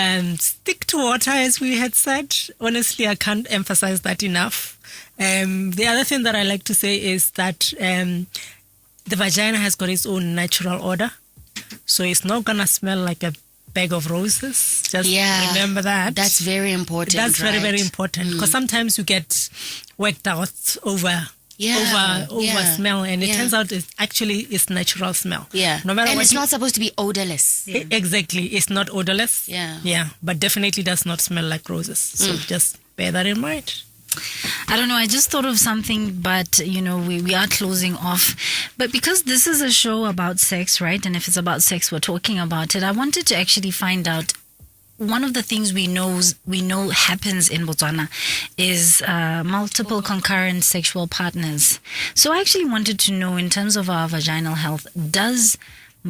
And stick to water, as we had said. Honestly, I can't emphasize that enough. The other thing that I like to say is that the vagina has got its own natural odor. So it's not going to smell like a bag of roses. Just remember that. That's very important. That's very, very important. Because sometimes you get worked out over smell, and it turns out it's natural smell. Yeah. No matter and what it's not supposed to be odorless. Exactly. It's not odorless. Yeah. Yeah. But definitely does not smell like roses. So just bear that in mind. I don't know. I just thought of something, but we are closing off. But because this is a show about sex, right? And if it's about sex, we're talking about it. I wanted to actually find out. One of the things we know happens in Botswana is multiple concurrent sexual partners. So I actually wanted to know, in terms of our vaginal health, does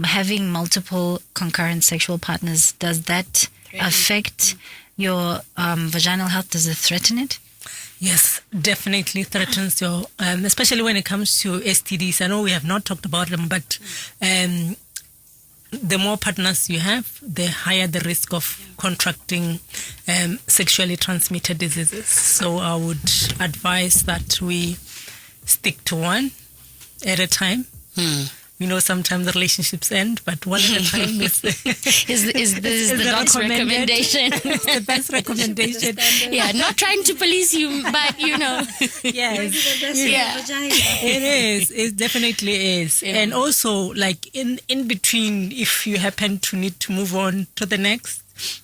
having multiple concurrent sexual partners, does that affect your vaginal health? Does it threaten it? Yes, definitely threatens your, especially when it comes to STDs. I know we have not talked about them, but the more partners you have, the higher the risk of contracting sexually transmitted diseases. So I would advise that we stick to one at a time. Sometimes relationships end, but one at a time is the doc's recommendation. It's the best recommendation. Yeah, not trying to police you, but Yes. Yeah. It is. It definitely is. Yeah. And also, like in between, if you happen to need to move on to the next,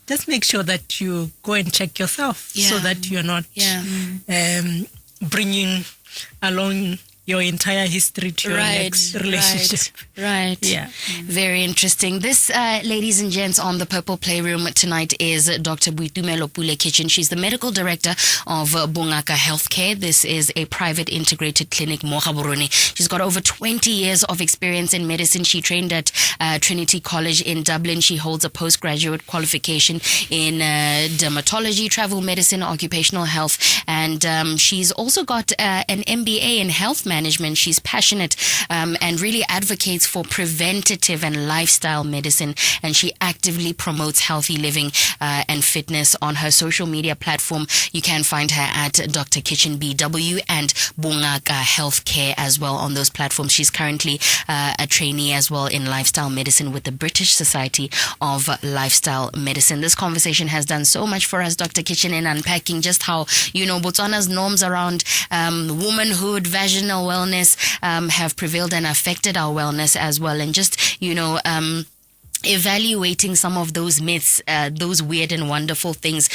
just make sure that you go and check yourself so that you're not bringing along your entire history to your next relationship. Right. Yeah. Very interesting. This, ladies and gents, on the Purple Playroom tonight is Dr. Boitumelo Pule-Kitchin. She's the medical director of Bungaka Healthcare. This is a private integrated clinic, Mogaborone. She's got over 20 years of experience in medicine. She trained at Trinity College in Dublin. She holds a postgraduate qualification in dermatology, travel medicine, occupational health, and she's also got an MBA in health management. She's passionate and really advocates for preventative and lifestyle medicine, and she actively promotes healthy living and fitness on her social media platform. You can find her at Dr. Kitchen BW and Bungaka Healthcare as well on those platforms. She's currently a trainee as well in lifestyle medicine with the British Society of Lifestyle Medicine. This conversation has done so much for us, Dr. Kitchen, in unpacking just how, Botswana's norms around womanhood, vaginal wellness have prevailed and affected our wellness as well, and just evaluating some of those myths, those weird and wonderful things.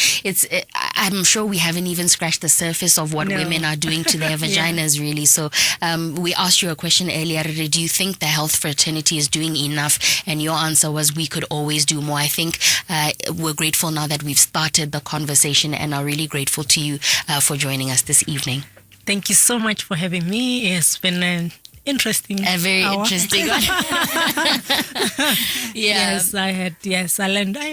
I'm sure we haven't even scratched the surface of what women are doing to their vaginas, really. So we asked you a question earlier, do you think the health fraternity is doing enough? And your answer was, we could always do more. I think we're grateful now that we've started the conversation, and are really grateful to you for joining us this evening. Thank you so much for having me. It's been an interesting very hour. Interesting one. Yes, I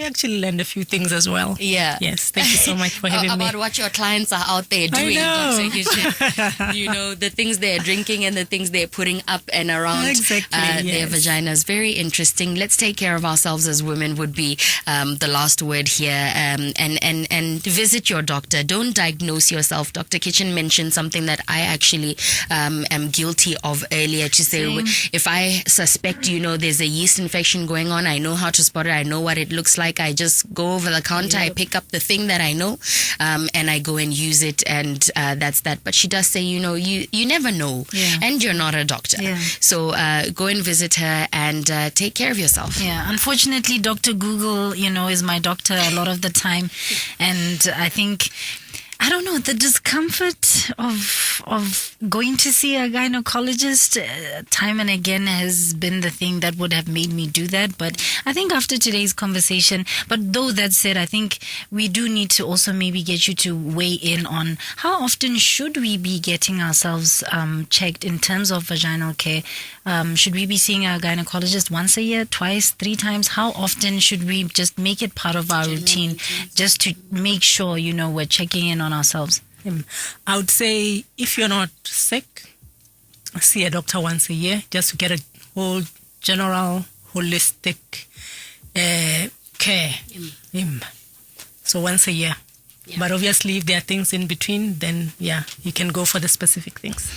actually learned a few things as well. Yeah. Yes, thank you so much for having me. About what your clients are out there doing. I know. The things they're drinking and the things they're putting up and around their vaginas. Very interesting. Let's take care of ourselves as women would be the last word here. And visit your doctor. Don't diagnose yourself. Dr. Kitchen mentioned something that I actually am guilty of earlier to say, if I suspect, there's a yeast infection going on, I know how to spot it. I know what it looks like. I just go over the counter, I pick up the thing that I know, and I go and use it, and that's that. But she does say, you never know, and you're not a doctor. Yeah. So go and visit her and take care of yourself. Yeah, unfortunately, Dr. Google, is my doctor a lot of the time. And I think, I don't know, the discomfort of going to see a gynecologist time and again has been the thing that would have made me do that. But I think after today's conversation, but though that said, I think we do need to also maybe get you to weigh in on how often should we be getting ourselves checked in terms of vaginal care. Should we be seeing a gynecologist once a year, twice, 3 times? How often should we just make it part of our routine just to make sure, we're checking in on ourselves? I would say if you're not sick, see a doctor once a year just to get a whole general holistic care. So once a year. Yeah. But obviously if there are things in between, then you can go for the specific things.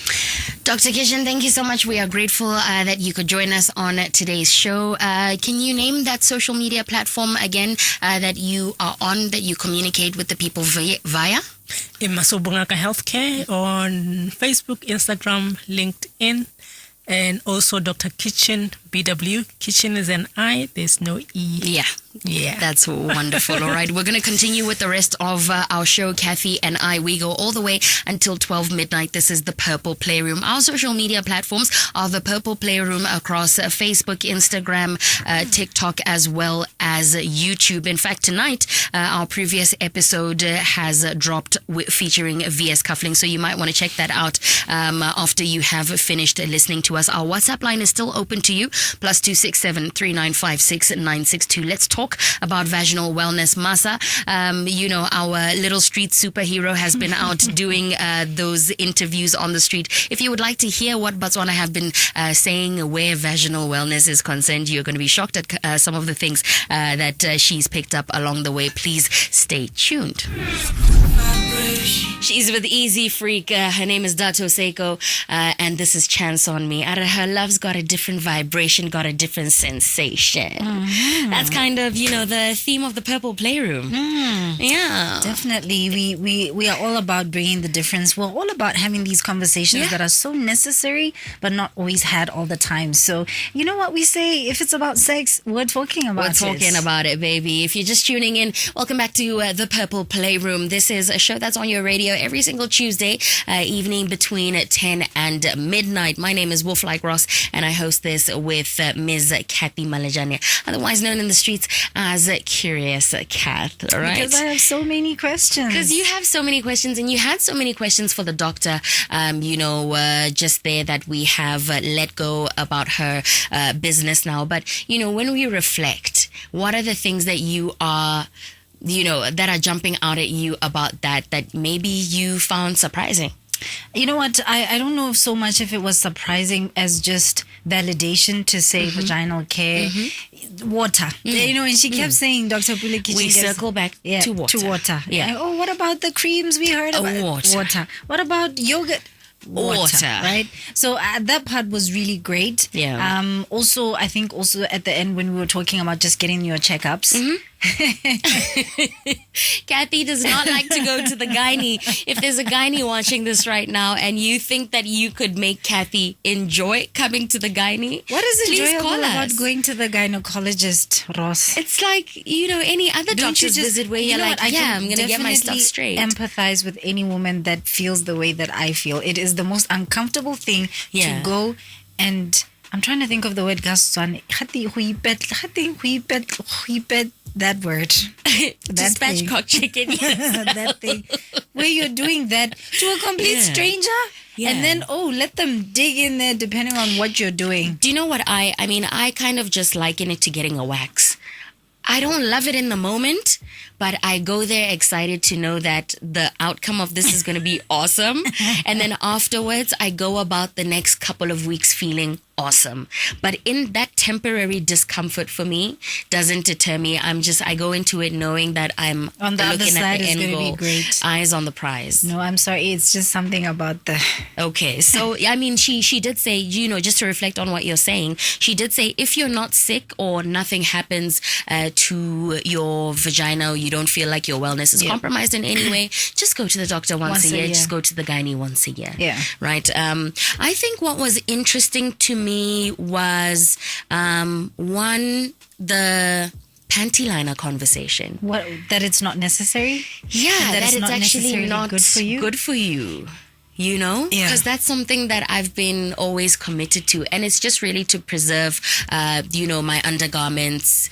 Dr. Kitchen, thank you so much. We are grateful that you could join us on today's show. Can you name that social media platform again that you are on, that you communicate with the people via? So Bungaka Healthcare on Facebook, Instagram, LinkedIn, and also Dr. Kitchen, BW. Kitchen is an I, there's no E. Yeah. That's wonderful. All right. We're going to continue with the rest of our show, Cathy and I. We go all the way until 12 midnight. This is the Purple Playroom. Our social media platforms are the Purple Playroom across Facebook, Instagram, TikTok, as well as YouTube. In fact, tonight, our previous episode has dropped featuring VS Cuffling. So you might want to check that out after you have finished listening to us. Our WhatsApp line is still open to you. +267 3956 962. Let's talk about vaginal wellness. Masa, our little street superhero has been out doing those interviews on the street. If you would like to hear what Botswana have been saying where vaginal wellness is concerned, you're going to be shocked at some of the things that she's picked up along the way. Please stay tuned. She's with Easy Freak. Her name is Dato Seiko, and this is Chance on Me. Her love's got a different vibration, got a different sensation. That's kind of, the theme of the Purple Playroom. Yeah. Definitely. We are all about bringing the difference. We're all about having these conversations that are so necessary, but not always had all the time. So, you know what we say? If it's about sex, we're talking about it. We're talking about it, baby. If you're just tuning in, welcome back to the Purple Playroom. This is a show that's on your radio every single Tuesday evening between 10 and midnight. My name is WolfLikeRoss, and I host this with Ms. Cathy Malejane, otherwise known in the streets as Curious Cath. All right? Because I have so many questions. Because you have so many questions, and you had so many questions for the doctor, just there that we have let go about her business now. But, when we reflect, what are the things that you are that are jumping out at you about that maybe you found surprising? You know what? I don't know so much if it was surprising as just validation to say vaginal care, water. And she kept saying, Dr. Pule-Kitchin, we circle back to water. To water. Yeah. Oh, what about the creams we heard about? Water. What about yogurt? Water, right? So that part was really great. Yeah. Also, I think also at the end when we were talking about just getting your checkups. Cathy does not like to go to the gynae. If there's a gynae watching this right now and you think that you could make Cathy enjoy coming to the gynae, what is enjoyable call about us. Going to the gynecologist, Ross? It's like, any other doctor's visit where you're like, I'm going to get my stuff straight. Empathize with any woman that feels the way that I feel. It is the most uncomfortable thing to go and I'm trying to think of the word Gaswan. That word. That spatchcock chicken. Yes. That thing. Where you're doing that to a complete stranger. Yeah. And then, let them dig in there depending on what you're doing. Do you know what I kind of just liken it to getting a wax. I don't love it in the moment, but I go there excited to know that the outcome of this is going to be awesome. And then afterwards, I go about the next couple of weeks feeling awesome. But in that temporary discomfort for me doesn't deter me. I go into it knowing that I'm On the other looking side at the is end gonna be goal. great. Eyes on the prize. No, I'm sorry. It's just something about the... Okay, so I mean, she did say, just to reflect on what you're saying, she did say if you're not sick or nothing happens to your vagina, or you don't feel like your wellness is compromised in any way, just go to the doctor once a year. Just go to the gynae once a year. Yeah. Right. I think what was interesting to me was one, the panty liner conversation. What, that it's not necessary? Yeah, that it's not actually necessarily not good for you? Good for you. Yeah. Because that's something that I've been always committed to. And it's just really to preserve, my undergarments.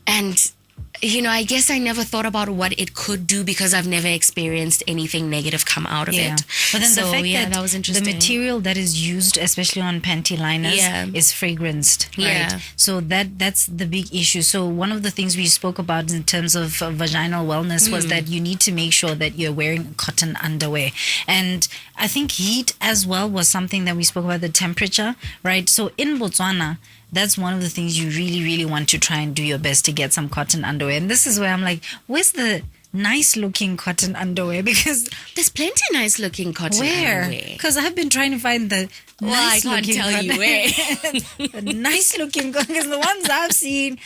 And, I guess I never thought about what it could do because I've never experienced anything negative come out of it. But then the fact that was interesting. the material that is used, especially on panty liners, is fragranced, right? Yeah. So that's the big issue. So one of the things we spoke about in terms of vaginal wellness was that you need to make sure that you're wearing cotton underwear. And I think heat as well was something that we spoke about, the temperature, right? So in Botswana, that's one of the things you really, really want to try and do your best to get some cotton underwear. And this is where I'm like, where's the nice looking cotton underwear? Because there's plenty nice looking cotton underwear. Because I've been trying to find the nice I can't looking tell you where. the nice looking, because the ones I've seen,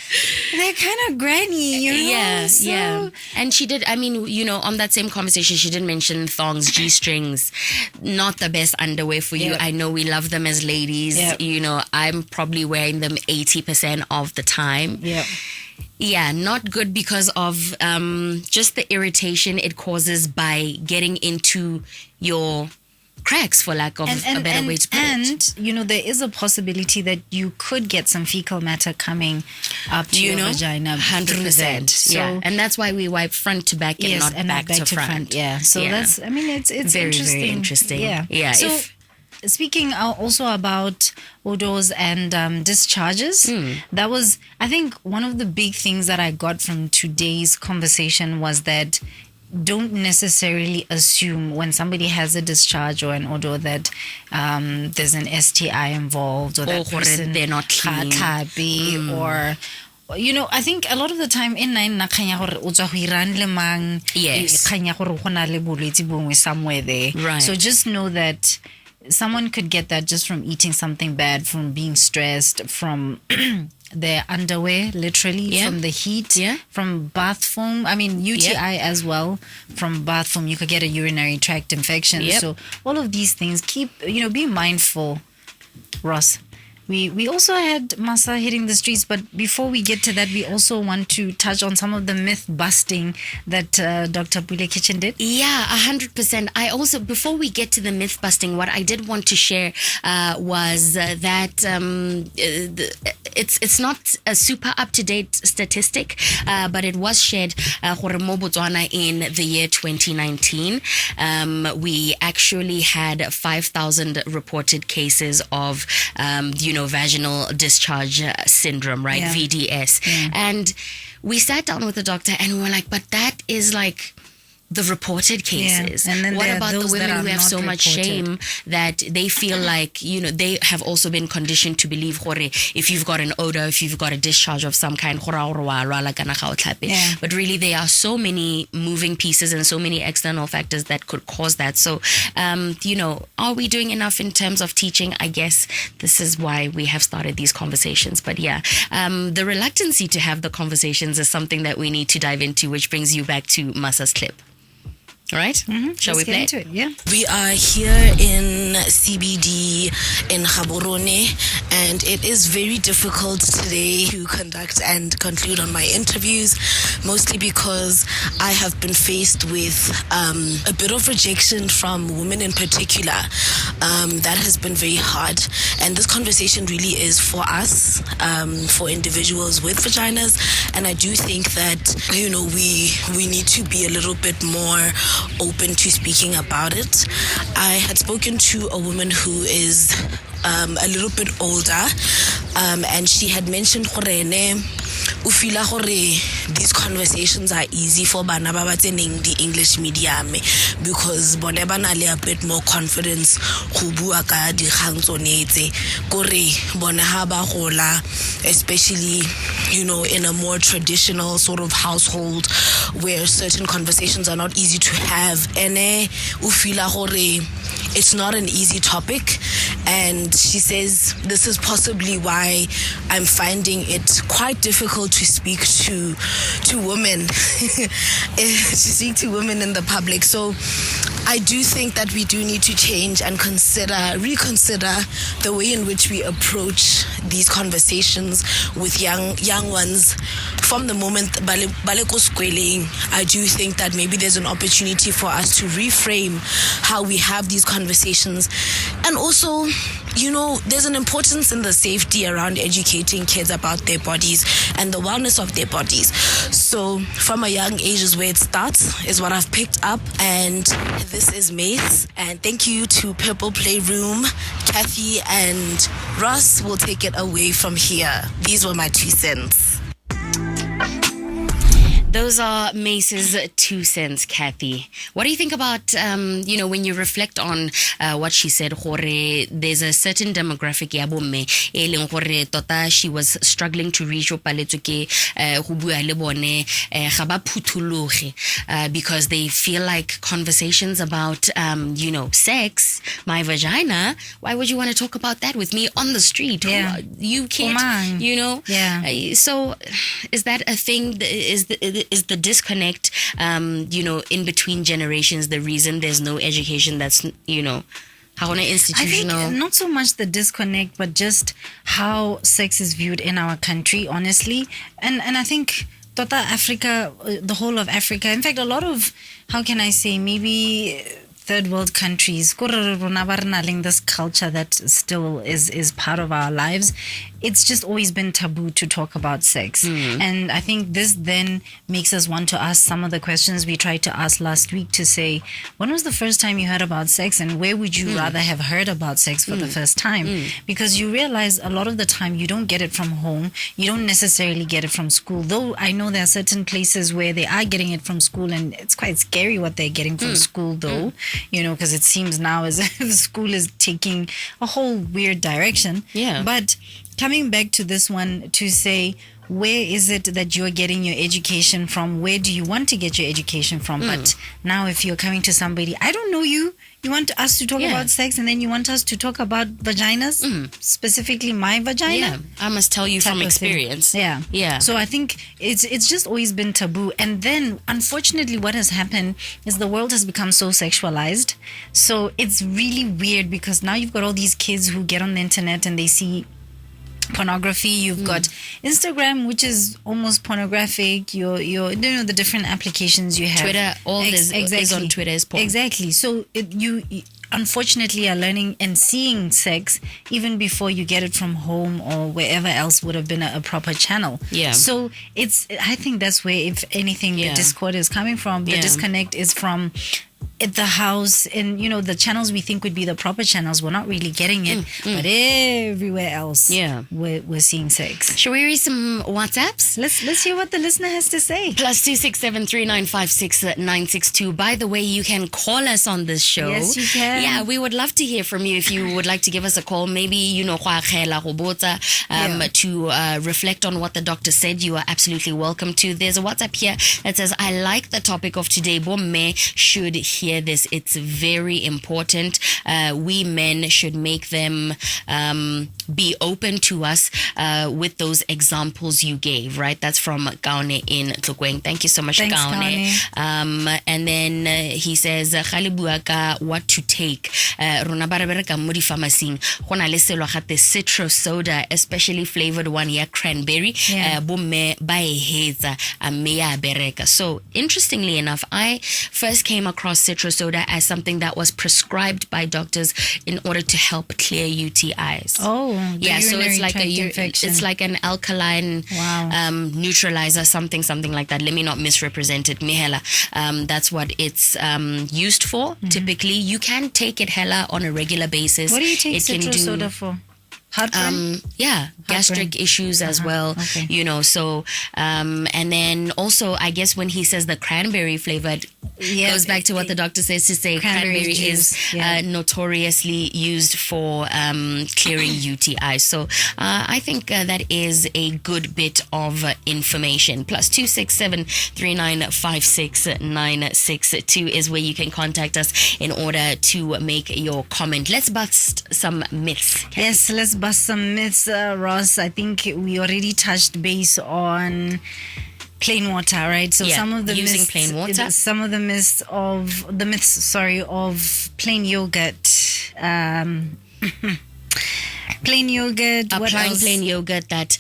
they're kind of granny, Yeah, So, yeah. And she did, on that same conversation, she did mention thongs, G-strings, not the best underwear for you. Yeah. I know we love them as ladies. Yeah. I'm probably wearing them 80% of the time. Yeah. Yeah, not good because of just the irritation it causes by getting into your cracks, for lack of a better way to put it. And, there is a possibility that you could get some fecal matter coming up to your vagina. 100%. So, yeah. And that's why we wipe front to back and not back to front. Yeah. So that's, it's very, interesting. very interesting. Yeah. Yeah. So, speaking also about odors and discharges, that was, I think, one of the big things that I got from today's conversation was that don't necessarily assume when somebody has a discharge or an odor that there's an STI involved or that person they're not clean. Or I think a lot of the time in somewhere there. Right. So just know that someone could get that just from eating something bad, from being stressed, from their underwear, literally, from the heat, from bath foam. UTI as well, from bath foam. You could get a urinary tract infection. So all of these things, be mindful, Ross. We also had Masa hitting the streets, but before we get to that, we also want to touch on some of the myth busting that Dr. Pule-Kitchin did. Yeah, 100%. I also, before we get to the myth busting, what I did want to share was that it's not a super up-to-date statistic, but it was shared gore mo Botswana in the year 2019. We actually had 5,000 reported cases of vaginal discharge syndrome, right? VDS. And we sat down with the doctor and we were like, but that is like the reported cases. And then what about the women who have so much shame that they feel like, they have also been conditioned to believe, if you've got an odor, if you've got a discharge of some kind, but really there are so many moving pieces and so many external factors that could cause that. So, are we doing enough in terms of teaching? I guess this is why we have started these conversations. But the reluctancy to have the conversations is something that we need to dive into, which brings you back to Masa's clip. All right? Shall we play? Into it? Yeah. We are here in CBD in Gaborone, and it is very difficult today to conduct and conclude on my interviews, mostly because I have been faced with a bit of rejection from women in particular. That has been very hard, and this conversation really is for us, for individuals with vaginas, and I do think that, we need to be a little bit more open to speaking about it. I had spoken to a woman who is a little bit older, and she had mentioned o feel gore these conversations are easy for bana ba ba tseneng the English medium because bone ba na le a bit more confidence go bua ka dikgang tsonetse gore bone ha ba gola, especially in a more traditional sort of household where certain conversations are not easy to have, ene o feel gore it's not an easy topic. And she says this is possibly why I'm finding it quite difficult to speak to women to speak to women in the public. So I do think that we do need to change and reconsider the way in which we approach these conversations with young ones from the moment bale ko skweleng. I do think that maybe there's an opportunity for us to reframe how we have these conversations. And also, there's an importance in the safety around educating kids about their bodies and the wellness of their bodies. So from a young age is where it starts, is what I've picked up. And this is Mace. And thank you to Purple Playroom. Cathy and Ross will take it away from here. These were my 2 cents. Those are Mace's 2 cents, Cathy. What do you think about, when you reflect on what she said, gore there's a certain demographic ya bomme e leng gore tota she was struggling to reach o paletswe ke go bua le bone ga ba phuthologe because they feel like conversations about sex, my vagina, why would you want to talk about that with me on the street? Yeah. You can't, Yeah. So is that a thing? Is the disconnect, in between generations, the reason there's no education that's, how institutional? I think not so much the disconnect, but just how sex is viewed in our country, honestly. And I think Tota Africa, the whole of Africa, in fact, a lot of, how can I say, maybe third world countries, this culture that still is part of our lives. It's just always been taboo to talk about sex. And I think this then makes us want to ask some of the questions we tried to ask last week, to say, when was the first time you heard about sex, and where would you rather have heard about sex for the first time? Because you realize a lot of the time you don't get it from home, you don't necessarily get it from school, though I know there are certain places where they are getting it from school, and it's quite scary what they're getting from school, though, because it seems now as if school is taking a whole weird direction. Yeah. But coming back to this one, to say, where is it that you're getting your education from? Where do you want to get your education from? But now if you're coming to somebody, I don't know you want us to talk about sex, and then you want us to talk about vaginas, specifically my vagina? Yeah, I must tell you from experience. Yeah. So I think it's just always been taboo. And then, unfortunately, what has happened is the world has become so sexualized. So it's really weird, because now you've got all these kids who get on the internet and they see pornography. You've got Instagram, which is almost pornographic. The different applications you have. Twitter, is on Twitter is porn. Exactly. So you unfortunately are learning and seeing sex even before you get it from home or wherever else would have been a proper channel. Yeah. So I think that's where, if anything, the discord is coming from. The disconnect is from at the house, and the channels we think would be the proper channels, we're not really getting it, but everywhere else, we're seeing sex. Shall we read some WhatsApps? Let's hear what the listener has to say. +267 3956 962. By the way, you can call us on this show. Yes, you can. Yeah, we would love to hear from you if you would like to give us a call. Maybe to reflect on what the doctor said. You are absolutely welcome to. There's a WhatsApp here that says, I like the topic of today. Bomme should hear this. It's very important. We men should make them be open to us with those examples you gave, right? That's from Gaone in Tlukweng. Thank you so much, Thanks, Gaone. And then he says, what to take. Rona ba re bereka mo di-pharmacy-ing go na le selo gate citrus soda, especially flavored one, cranberry. Bomme ba e hetsa mme ya bereka. So interestingly enough, I first came across citrus soda as something that was prescribed by doctors in order to help clear UTIs. Oh, so it's like infection. It's like an alkaline neutralizer, something like that. Let me not misrepresent it, Mihela. That's what it's used for. Typically, you can take it hella on a regular basis. What do you take citrus soda for? Heartburn? Gastric issues as well. Okay. So and then also I guess when he says the cranberry flavored, goes back to what the doctor says to say cranberry is notoriously used for clearing UTI. So I think that is a good bit of information. Plus 267-3956-962 is where you can contact us in order to make your comment. Let's bust some myths. Yes, let's bust some myths, Ross. I think we already touched base on plain water, right? So some of the using myths, plain water. Some of the myths of plain yogurt. Plain yogurt. Applying plain yogurt that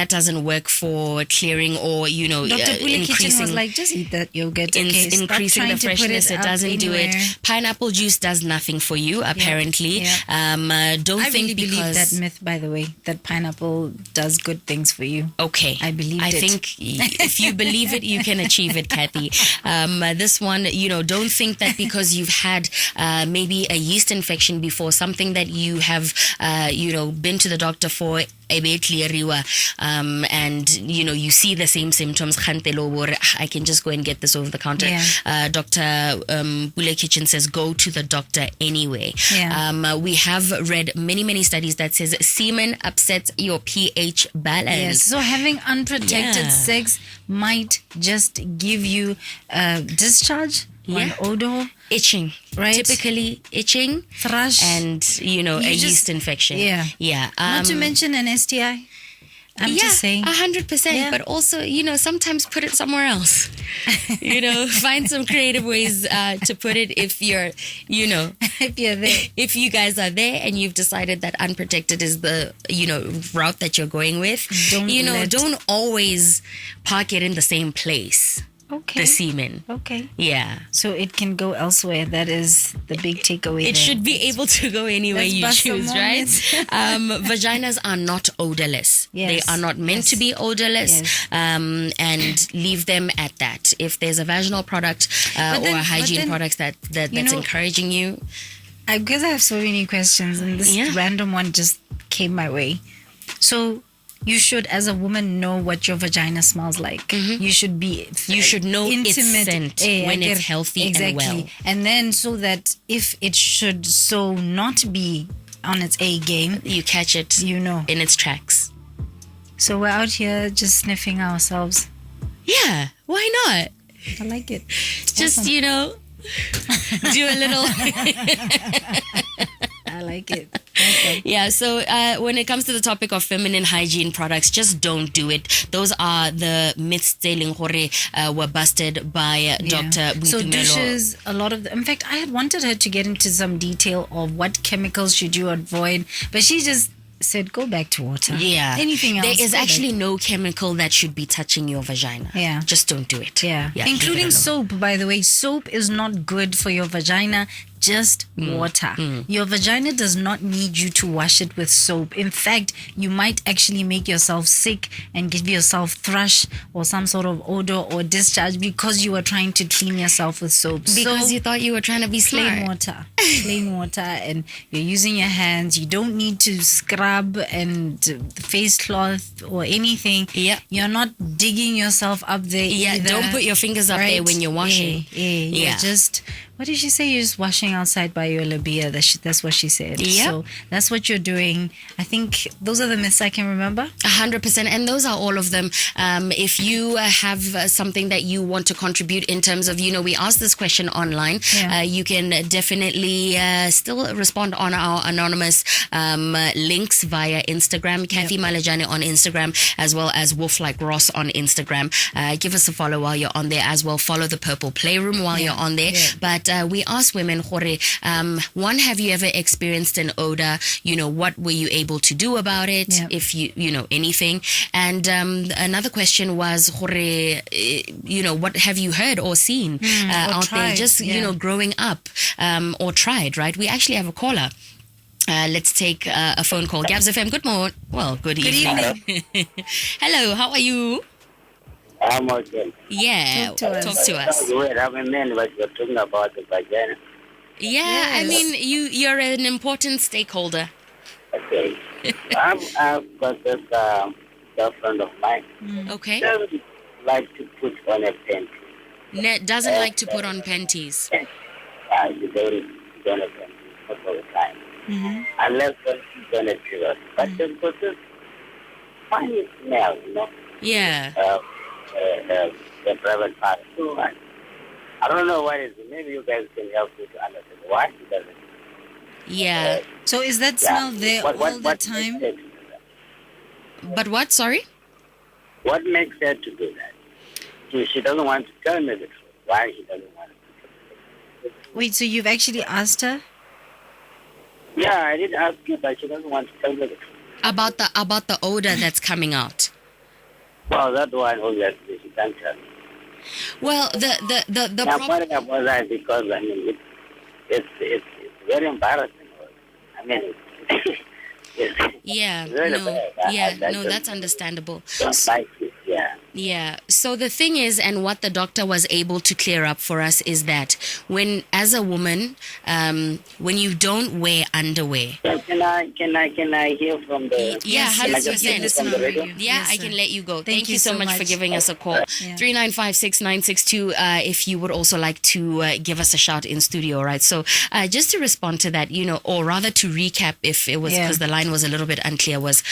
doesn't work for clearing or Dr. Pule-Kitchin was like, just eat that yogurt. Increasing the freshness. It doesn't do it. Pineapple juice does nothing for you apparently. I Think believe because that myth, by the way, that pineapple does good things for you. Okay, I believe it. I think if you believe it, you can achieve it, Kathy. This one, don't think that because you've had maybe a yeast infection before, something that you have been to the doctor for, and you see the same symptoms, I can just go and get this over the counter. Dr. Pule-Kitchin says go to the doctor anyway. We have read many studies that says semen upsets your pH balance. Yes, so having unprotected sex might just give you discharge, one odor, itching, right? Typically itching, thrush, and a yeast infection. Not to mention an STI. I'm just saying 100%. But also, sometimes put it somewhere else. Find some creative ways to put it if you're, if you're there. If you guys are there and you've decided that unprotected is the, route that you're going with. Don't always park it in the same place. Okay. The semen. Okay. Yeah. So it can go elsewhere. That is the big takeaway. It should be able to go anywhere you choose, right? Vaginas are not odorless. Yes. They are not meant to be odorless. And leave them at that. If there's a vaginal product or a hygiene product that's encouraging you. Because I have so many questions and this random one just came my way. So you should, as a woman, know what your vagina smells like. You should know its scent when it's healthy and well. And then so that if it should so not be on its A game, you catch it in its tracks. So we're out here just sniffing ourselves. Yeah, why not? I like it. Just, do a little... I like it. Okay. Yeah, so when it comes to the topic of feminine hygiene products, just don't do it. Those are the myths were busted by Dr. Boitumelo. So douches, a lot of in fact, I had wanted her to get into some detail of what chemicals should you avoid, but she just said go back to water. Yeah. Anything else? There is actually no chemical that should be touching your vagina. Yeah. Just don't do it. Yeah. Including soap, by the way. Soap is not good for your vagina. Just water. Your vagina does not need you to wash it with soap. In fact, you might actually make yourself sick and give yourself thrush or some sort of odor or discharge because you were trying to clean yourself with soap. Because you thought you were trying to be smart. Plain water, and you're using your hands. You don't need to scrub and face cloth or anything. Yeah. You're not digging yourself up there either. Don't put your fingers up there when you're washing. You're just... What did she say? You're just washing outside by your labia. That's what she said. Yep. So that's what you're doing. I think those are the myths I can remember. 100%. And those are all of them. If you have something that you want to contribute in terms of, we asked this question online. Yeah. You can definitely still respond on our anonymous links via Instagram. Cathy Malejane on Instagram, as well as WolfLikeRoss on Instagram. Give us a follow while you're on there as well. Follow the Purple Playroom while you're on there. Yeah. But we asked women, one, have you ever experienced an odor? What were you able to do about it? Yeah. If you anything. And another question was, what have you heard or seen out tried, there? Just, growing up or tried, right? We actually have a caller. Let's take a phone call. Gabs FM, good morning. Well, good evening. Hello, how are you? I'm okay. Yeah, talk to us. Wait, I'm a man, but you're talking about the vagina. Yeah, Yes. I mean, you're an important stakeholder. Okay. I've got this girlfriend of mine. Okay. She doesn't like to put on a panty. Doesn't like to put on panties. She don't have panties most of the time. Unless when she's on a period. But she's got this funny smell, Yeah. The private part. So I don't know what it is. Maybe you guys can help me to understand why she doesn't. Yeah. So is that smell there all the time? Makes her to do that? But what? Sorry? What makes her to do that? She doesn't want to tell me the truth. Why she doesn't want to? Wait, so you've actually asked her? Yeah, I did ask her, but she doesn't want to tell me the truth. About the odor that's coming out. Well, that one obviously she can't tell me. Well, the I'm problem. worrying about that because it's very embarrassing. I mean, Yeah. really No. bad. Yeah. I No, just that's understandable. don't like it. Yeah. Yeah. So the thing is, and what the doctor was able to clear up for us is that when, as a woman, when you don't wear underwear. So can I hear from the? Yeah, Yes, Can I yes, just you hear can from listen the on radio? radio. Yeah, Yes, I sir. can let you go. Thank you so so much for much. giving us a call. Yeah. 3956-962. If you would also like to give us a shout in studio, right? So just to respond to that, or rather to recap, if it was because the line was a little bit unclear, was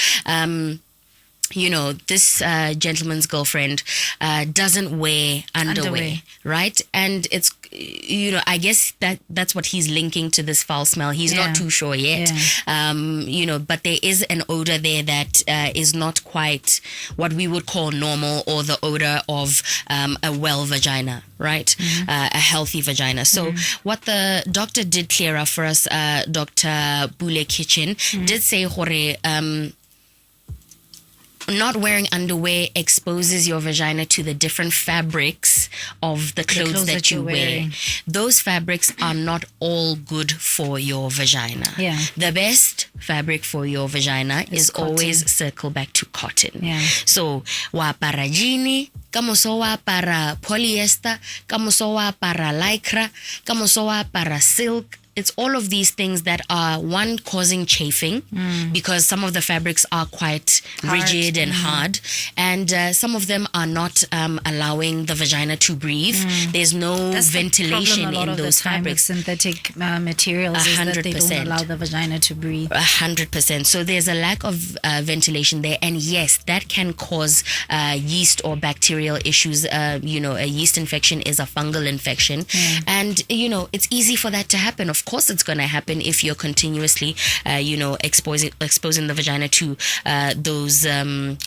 this gentleman's girlfriend doesn't wear underwear, right? And it's, I guess that's what he's linking to this foul smell. He's not too sure yet, but there is an odor there that is not quite what we would call normal, or the odor of a well vagina, right? A healthy vagina. So what the doctor did clear up for us, Dr. Pule-Kitchin, did say, not wearing underwear exposes your vagina to the different fabrics of the clothes that you you're wear. wearing. Those fabrics are not all good for your vagina. Yeah. The best fabric for your vagina is cotton. always circle back to cotton. Yeah. So, wa para jean, kamoso wa para polyester, kamoso wa para lycra, kamoso wa para silk. It's all of these things that are, one, causing chafing because some of the fabrics are quite rigid and hard, and some of them are not allowing the vagina to breathe. There's no That's ventilation the problem a lot in of those the time fabrics. with synthetic materials is that they 100%. don't allow the vagina to breathe. 100%. So there's a lack of ventilation there, and yes, that can cause yeast or bacterial issues. A yeast infection is a fungal infection, and it's easy for that to happen. Of course, it's going to happen if you're continuously, exposing the vagina to those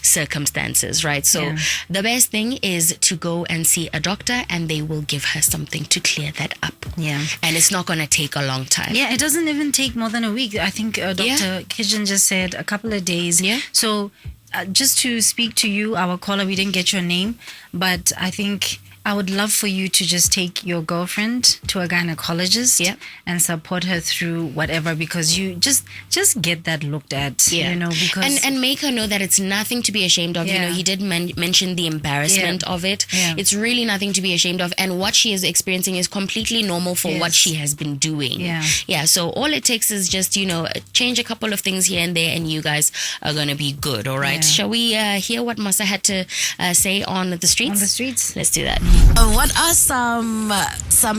circumstances, right? So the best thing is to go and see a doctor, and they will give her something to clear that up. Yeah. And it's not going to take a long time. Yeah, it doesn't even take more than a week. I think Dr. Kitchen just said a couple of days. Yeah. So just to speak to you, our caller, we didn't get your name, but I think I would love for you to just take your girlfriend to a gynecologist and support her through whatever, because you just get that looked at, because and make her know that it's nothing to be ashamed of. He did mention the embarrassment of it. It's really nothing to be ashamed of, and what she is experiencing is completely normal for what she has been doing. So all it takes is just change a couple of things here and there, and you guys are gonna be good. All right. Shall we hear what Masa had to say on the streets? Let's do that. What are some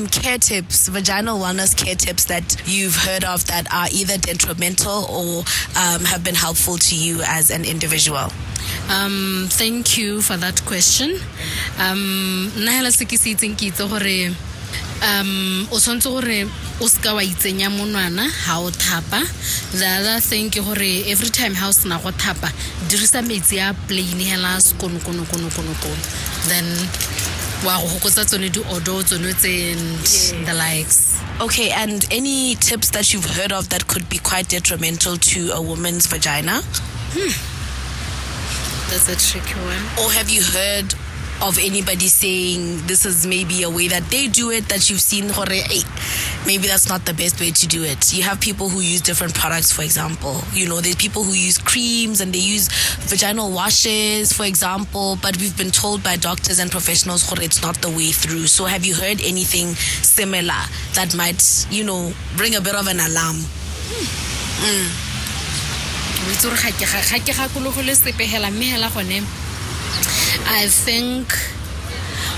care tips, vaginal wellness care tips that you've heard of that are either detrimental or have been helpful to you as an individual? Thank you for that question. Nahela se ke se itseng ke itse gore o tshwantse gore o ska wa itsenya monwana ha o thapa. The other thing ke gore every time ha o sena go thapa dirisa metsi a plain hela skono then wa go hokotsa tsone di odor tsone and the likes. Okay, and any tips that you've heard of that could be quite detrimental to a woman's vagina? That's a tricky one. Or have you heard of anybody saying this is maybe a way that they do it that you've seen, maybe that's not the best way to do it? You have people who use different products, for example. There's people who use creams and they use vaginal washes, for example, but we've been told by doctors and professionals it's not the way through. So have you heard anything similar that might, ring a bit of an alarm? itse gore ga ke gakologole sepe hela mme hela gone I think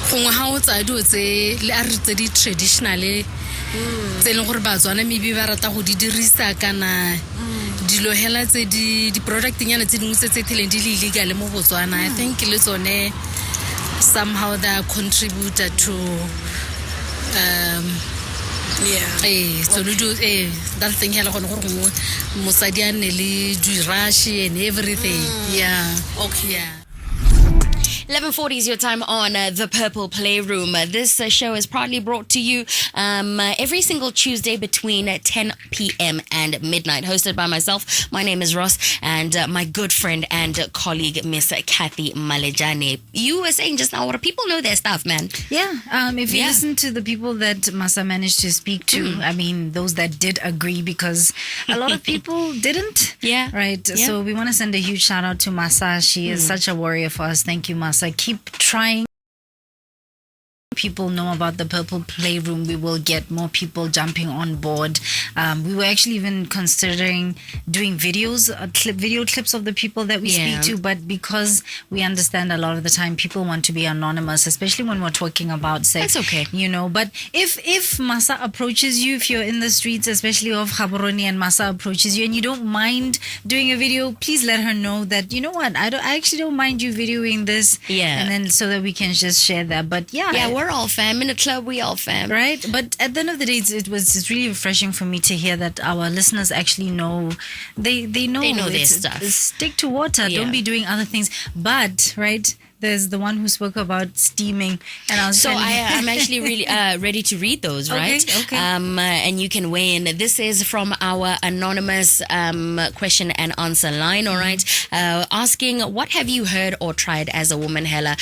gongwe ha o tsaya dio tse le a re tse di traditionale tse leng gore batswana maybe ba rata go di dirisa kana dilo hela tse di product nyana tse dingwe tse theleng di le illegal mo Botswana. I think le tsone somehow that contributed to so we do that thing hela gone gore gongwe mosadi a nne le Thrush and everything. Okay. Yeah. 11:40 is your time on the Purple Playroom. This show is proudly brought to you every single Tuesday between 10 p.m. and midnight. Hosted by myself. My name is Ross, and my good friend and colleague, Miss Cathy Malejane. You were saying just now, what people know their stuff, man. Yeah. If you listen to the people that Masa managed to speak to, I mean, those that did agree, because a lot of people didn't. Yeah. Right. Yeah. So we want to send a huge shout out to Masa. She is such a warrior for us. Thank you, Masa. Keep trying. People know about the Purple Playroom. We will get more people jumping on board. We were actually even considering doing videos, video clips of the people that we speak to, but because we understand a lot of the time people want to be anonymous, especially when we're talking about sex. That's okay. You know, but if Masa approaches you, if you're in the streets, especially of Gaborone, and Masa approaches you and you don't mind doing a video, please let her know that, you know what, I actually don't mind you videoing this. Yeah. And then so that we can just share that. But Yeah, we're all fam. In a club, we all fam. right. But at the end of the day, it's really refreshing for me to hear that our listeners actually know. They know their stuff. Stick to water. Yeah. Don't be doing other things. But right, there's the one who spoke about steaming, and I was So I'm actually really ready to read those, right? Okay. And you can weigh in. This is from our anonymous question and answer line, all right? Asking, what have you heard or tried as a woman, Hella,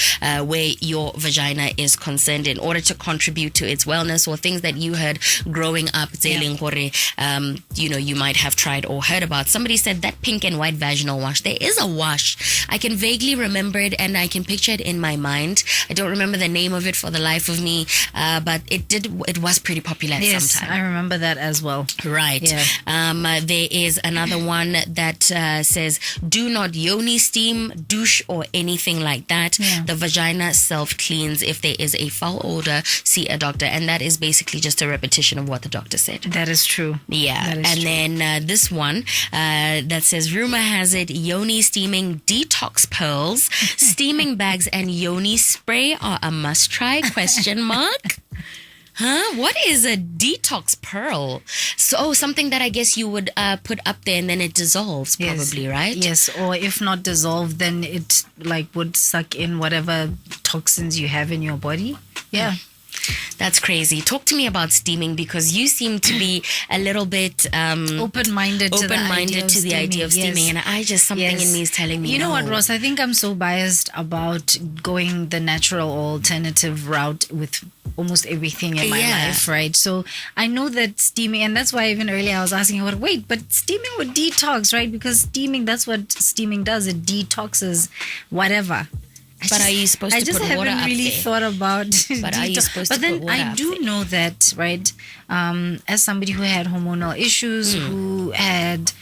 where your vagina is concerned in order to contribute to its wellness, or things that you heard growing up, you know, you might have tried or heard about. Somebody said that pink and white vaginal wash. There is a wash. I can vaguely remember it, and I can picture it in my mind. I don't remember the name of it for the life of me, but it was pretty popular at some time. I remember that as well. Right. Yeah. There is another one that says, do not yoni steam, douche, or anything like that. Yeah. The vagina self-cleans. If there is a foul odor, see a doctor. And that is basically just a repetition of what the doctor said. That is true. Yeah. That is And true. then this one that says, rumor has it, yoni steaming detox pearls, steaming bags, and yoni spray are a must try, question mark. Huh? What is a detox pearl? So something that I guess you would put up there and then it dissolves, probably, right? Yes, or if not dissolved, then it would suck in whatever toxins you have in your body. Yeah. That's crazy. Talk to me about steaming, because you seem to be a little bit Open-minded to the idea of steaming, and I just, something in me is telling me, you know what, no. Ross, I think I'm so biased about going the natural or alternative route with almost everything in my life, right? So I know that steaming, and that's why even earlier I was asking her, wait, but steaming would detox, right? Because steaming, that's what steaming does. It detoxes whatever. But are you supposed to put water up there? I just haven't really thought about But are you supposed to put water But then I up do there? know that, right, as somebody who had hormonal issues, who had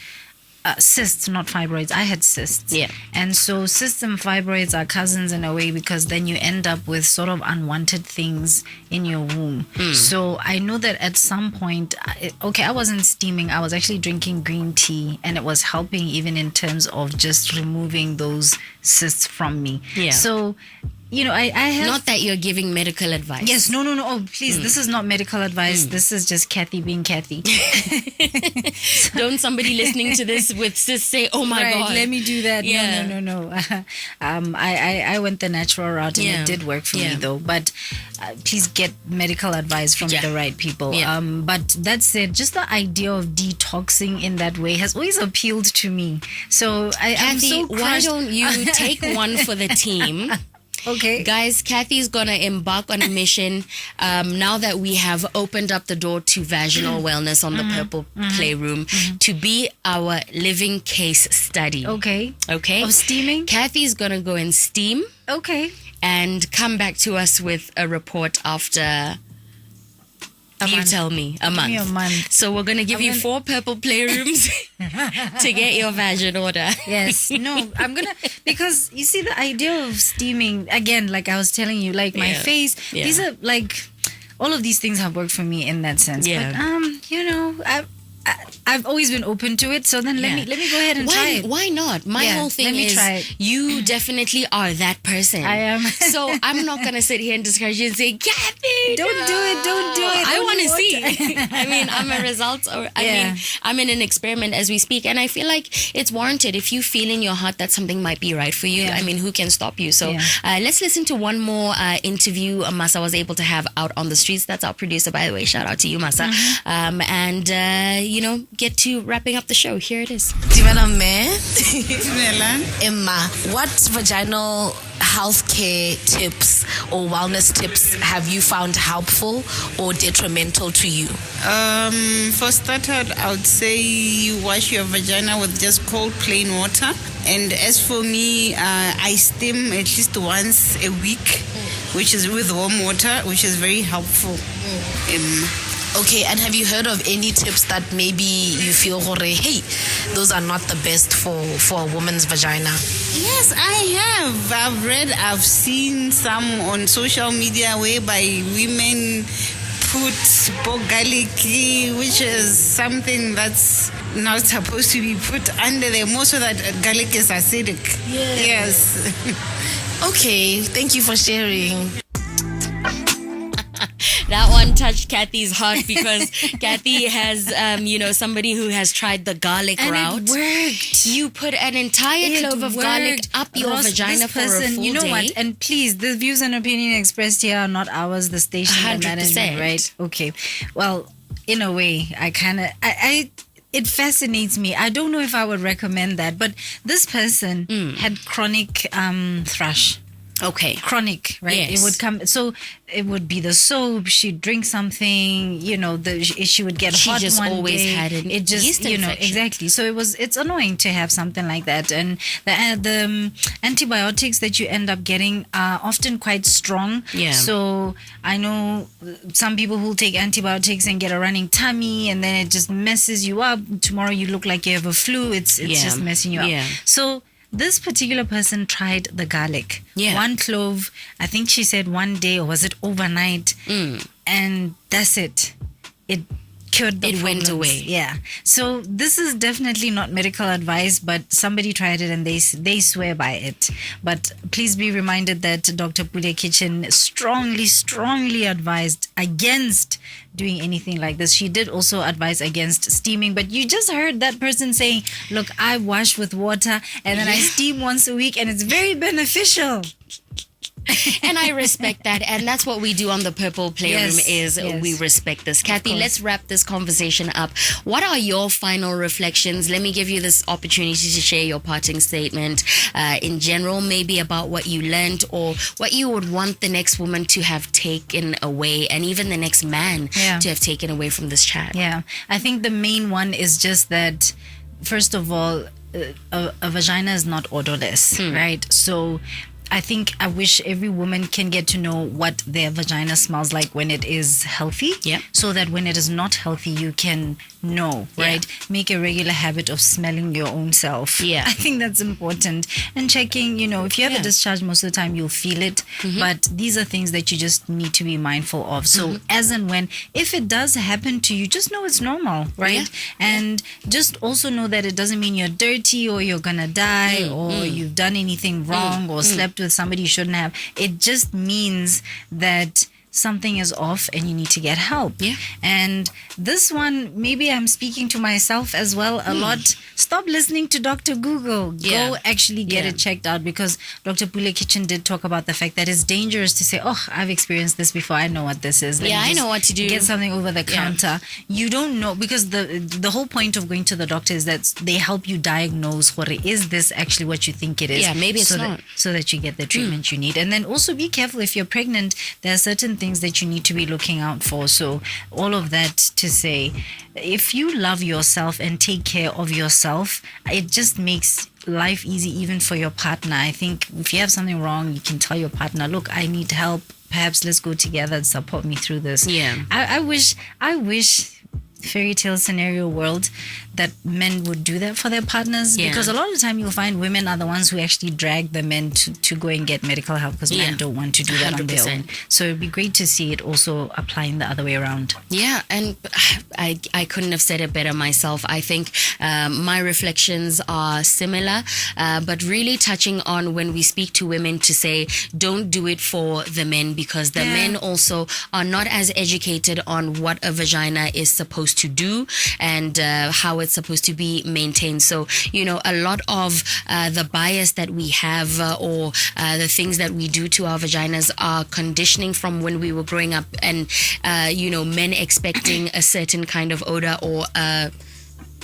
cysts, not fibroids. I had cysts. Yeah. And so cysts and fibroids are cousins in a way, because then you end up with sort of unwanted things in your womb. So I know that at some point, I wasn't steaming. I was actually drinking green tea, and it was helping even in terms of just removing those cysts from me. Yeah. So, you know, I have... Not that you're giving medical advice. Yes, no. Oh, please, this is not medical advice. This is just Cathy being Cathy. Don't somebody listening to this with sis say, oh my Right, God. let me do that. Yeah. No. I went the natural route, and Yeah. it did work for me Yeah. though. But please get medical advice from the right people. Yeah. But that said, just the idea of detoxing in that way has always appealed to me. So I'm Cathy, so why crushed. don't you take one for the team? Okay. Guys, Cathy's gonna embark on a mission now that we have opened up the door to vaginal wellness on the Purple Playroom to be our living case study. Okay. Okay? Of steaming? Cathy's gonna go and steam Okay. and come back to us with a report after You tell me. A month. me a month. So we're going to give you 4 purple playrooms to get your vag in order. Yes. No, I'm going to, because you see the idea of steaming, again, like I was telling you, like my face, these are like, all of these things have worked for me in that sense. Yeah. But, you know, I've always been open to it, so then let me go ahead and try it. Why not? My whole thing let me is try it. you definitely are that person. I am. So I'm not gonna sit here and discourage you and say, Kathy, Don't do it. I Don't want to do see. it. I mean, I'm a result, or I mean, I'm in an experiment as we speak, and I feel like it's warranted. If you feel in your heart that something might be right for you, I mean, who can stop you? So let's listen to one more interview Masa was able to have out on the streets. That's our producer, by the way. Shout out to you, Masa. And you know, get to wrapping up the show. Here it is. Emma, what vaginal healthcare tips or wellness tips have you found helpful or detrimental to you? For starters, I would say you wash your vagina with just cold plain water. And as for me, I steam at least once a week, which is with warm water, which is very helpful. Okay, and have you heard of any tips that maybe you feel, hey, those are not the best for a woman's vagina? Yes, I have. I've seen some on social media whereby women put pork garlic, which is something that's not supposed to be put under there, more so that garlic is acidic. Yes. Okay, thank you for sharing. That one touched Kathy's heart because Kathy has, you know, somebody who has tried the garlic route. It worked. You put an entire clove of garlic up your vagina for a full you know day. what? And please, the views and opinion expressed here are not ours, the station and 100%. management, right? Okay. Well, in a way, it fascinates me. I don't know if I would recommend that, but this person had chronic thrush. Okay. Chronic, right? Yes. It would come, so it would be the soap. She'd drink something, you know, she would get hot just one always day. had an yeast you know, infection. exactly. So it's annoying to have something like that. And the antibiotics that you end up getting are often quite strong. Yeah. So I know some people who take antibiotics and get a running tummy, and then it just messes you up. Tomorrow you look like you have a flu. It's just messing you up. Yeah. So this particular person tried the garlic. Yeah. 1 clove, I think she said 1 day, or was it overnight? And that's it. It cured the It went problems. away. Yeah. So this is definitely not medical advice, but somebody tried it and they swear by it. But please be reminded that Dr. Pule-Kitchin strongly advised against doing anything like this. She did also advise against steaming, but you just heard that person saying, look, I wash with water and then I steam once a week and it's very beneficial. And I respect that, and that's what we do on the Purple Playroom. We respect this. Kathy, let's wrap this conversation up. What are your final reflections? Let me give you this opportunity to share your parting statement in general, maybe about what you learned or what you would want the next woman to have taken away, and even the next man to have taken away from this chat. Yeah, I think the main one is just that, first of all, a vagina is not odorless, right? So I wish every woman can get to know what their vagina smells like when it is healthy. Yeah. So that when it is not healthy, you can know, right? Make a regular habit of smelling your own self. Yeah. I think that's important. And checking, you know, if you have a discharge, most of the time you'll feel it. But these are things that you just need to be mindful of. So as and when, if it does happen to you, just know it's normal, right? And just also know that it doesn't mean you're dirty or you're gonna die or you've done anything wrong or slept with somebody you shouldn't have. It just means that something is off and you need to get help. Yeah. And this one, maybe I'm speaking to myself as well a lot. Stop listening to Dr. Google. Go actually get it checked out, because Dr. Pule-Kitchin did talk about the fact that it's dangerous to say, oh, I've experienced this before. I know what this is. Let me I just know what to do. Get something over the counter. You don't know, because the whole point of going to the doctor is that they help you diagnose, is this actually what you think it is? Yeah, maybe it's not. So that you get the treatment you need. And then also be careful if you're pregnant. There are certain things that you need to be looking out for. So all of that to say, if you love yourself and take care of yourself, it just makes life easy even for your partner. I think if you have something wrong, you can tell your partner, look, I need help. perhaps let's go together and support me through this. Yeah. I wish fairy tale scenario world that men would do that for their partners, because a lot of the time you'll find women are the ones who actually drag the men to go and get medical help, because men don't want to do that 100%. On their own. So it'd be great to see it also applying the other way around. Yeah, and I couldn't have said it better myself. I think my reflections are similar, but really touching on when we speak to women to say, don't do it for the men, because the men also are not as educated on what a vagina is supposed to do and how it's supposed to be maintained. So, a lot of the bias that we have or the things that we do to our vaginas are conditioning from when we were growing up, and, men expecting a certain kind of odor or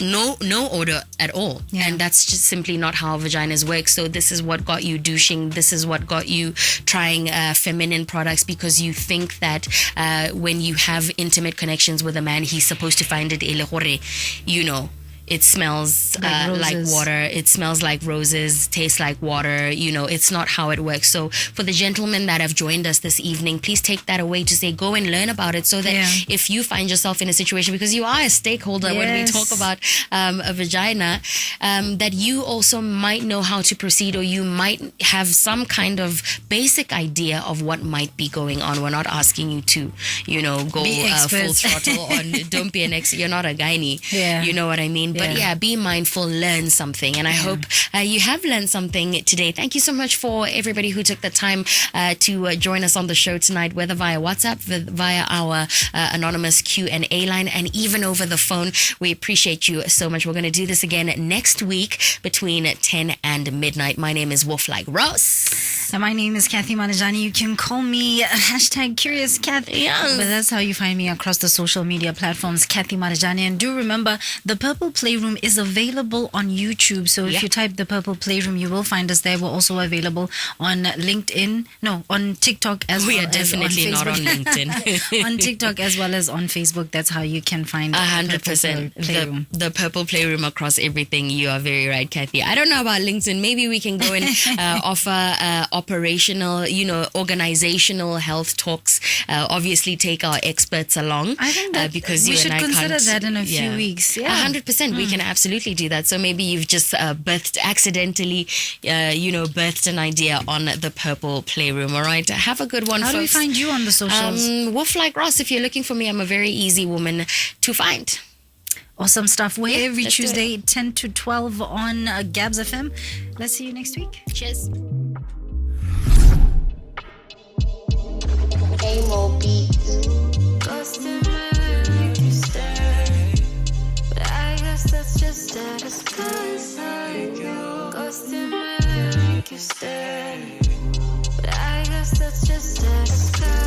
no odor at all. And that's just simply not how vaginas work. So this is what got you douching. This is what got you trying feminine products, because you think that when you have intimate connections with a man, he's supposed to find it it smells like water. It smells like roses, tastes like water. It's not how it works. So for the gentlemen that have joined us this evening, please take that away to say, go and learn about it, so that if you find yourself in a situation, because you are a stakeholder when we talk about a vagina, that you also might know how to proceed, or you might have some kind of basic idea of what might be going on. We're not asking you to, go full throttle on. Don't be an you're not a gynae. You know what I mean? But be mindful, learn something. And I hope you have learned something today. Thank you so much for everybody who took the time to join us on the show tonight, whether via WhatsApp, via our anonymous Q&A line, and even over the phone. We appreciate you so much. We're going to do this again next week between 10 and midnight. My name is WolfLikeRoss. And my name is Cathy Malejane. You can call me #CuriousCathy. But that's how you find me across the social media platforms, Cathy Malejane. And do remember, the Purple Playroom is available on YouTube. So if you type the Purple Playroom, you will find us there. We're also available on on TikTok as well. We are definitely not on LinkedIn. On TikTok as well as on Facebook. That's how you can find 100% the Purple Playroom across everything. You are very right, Cathy. I don't know about LinkedIn. Maybe we can go and offer operational, organizational health talks. Obviously, take our experts along. I think that because we you should and I consider that in a few weeks. 100%. We can absolutely do that. So maybe you've just accidentally birthed an idea on the Purple Playroom. All right. Have a good one, How folks. do we find you on the socials? WolfLikeRoss. If you're looking for me, I'm a very easy woman to find. Awesome stuff. We're every let's do Tuesday, 10 to 12 on Gabs FM. Let's see you next week. Cheers. That's just status ghosting may make you stay, but I guess that's just status quo.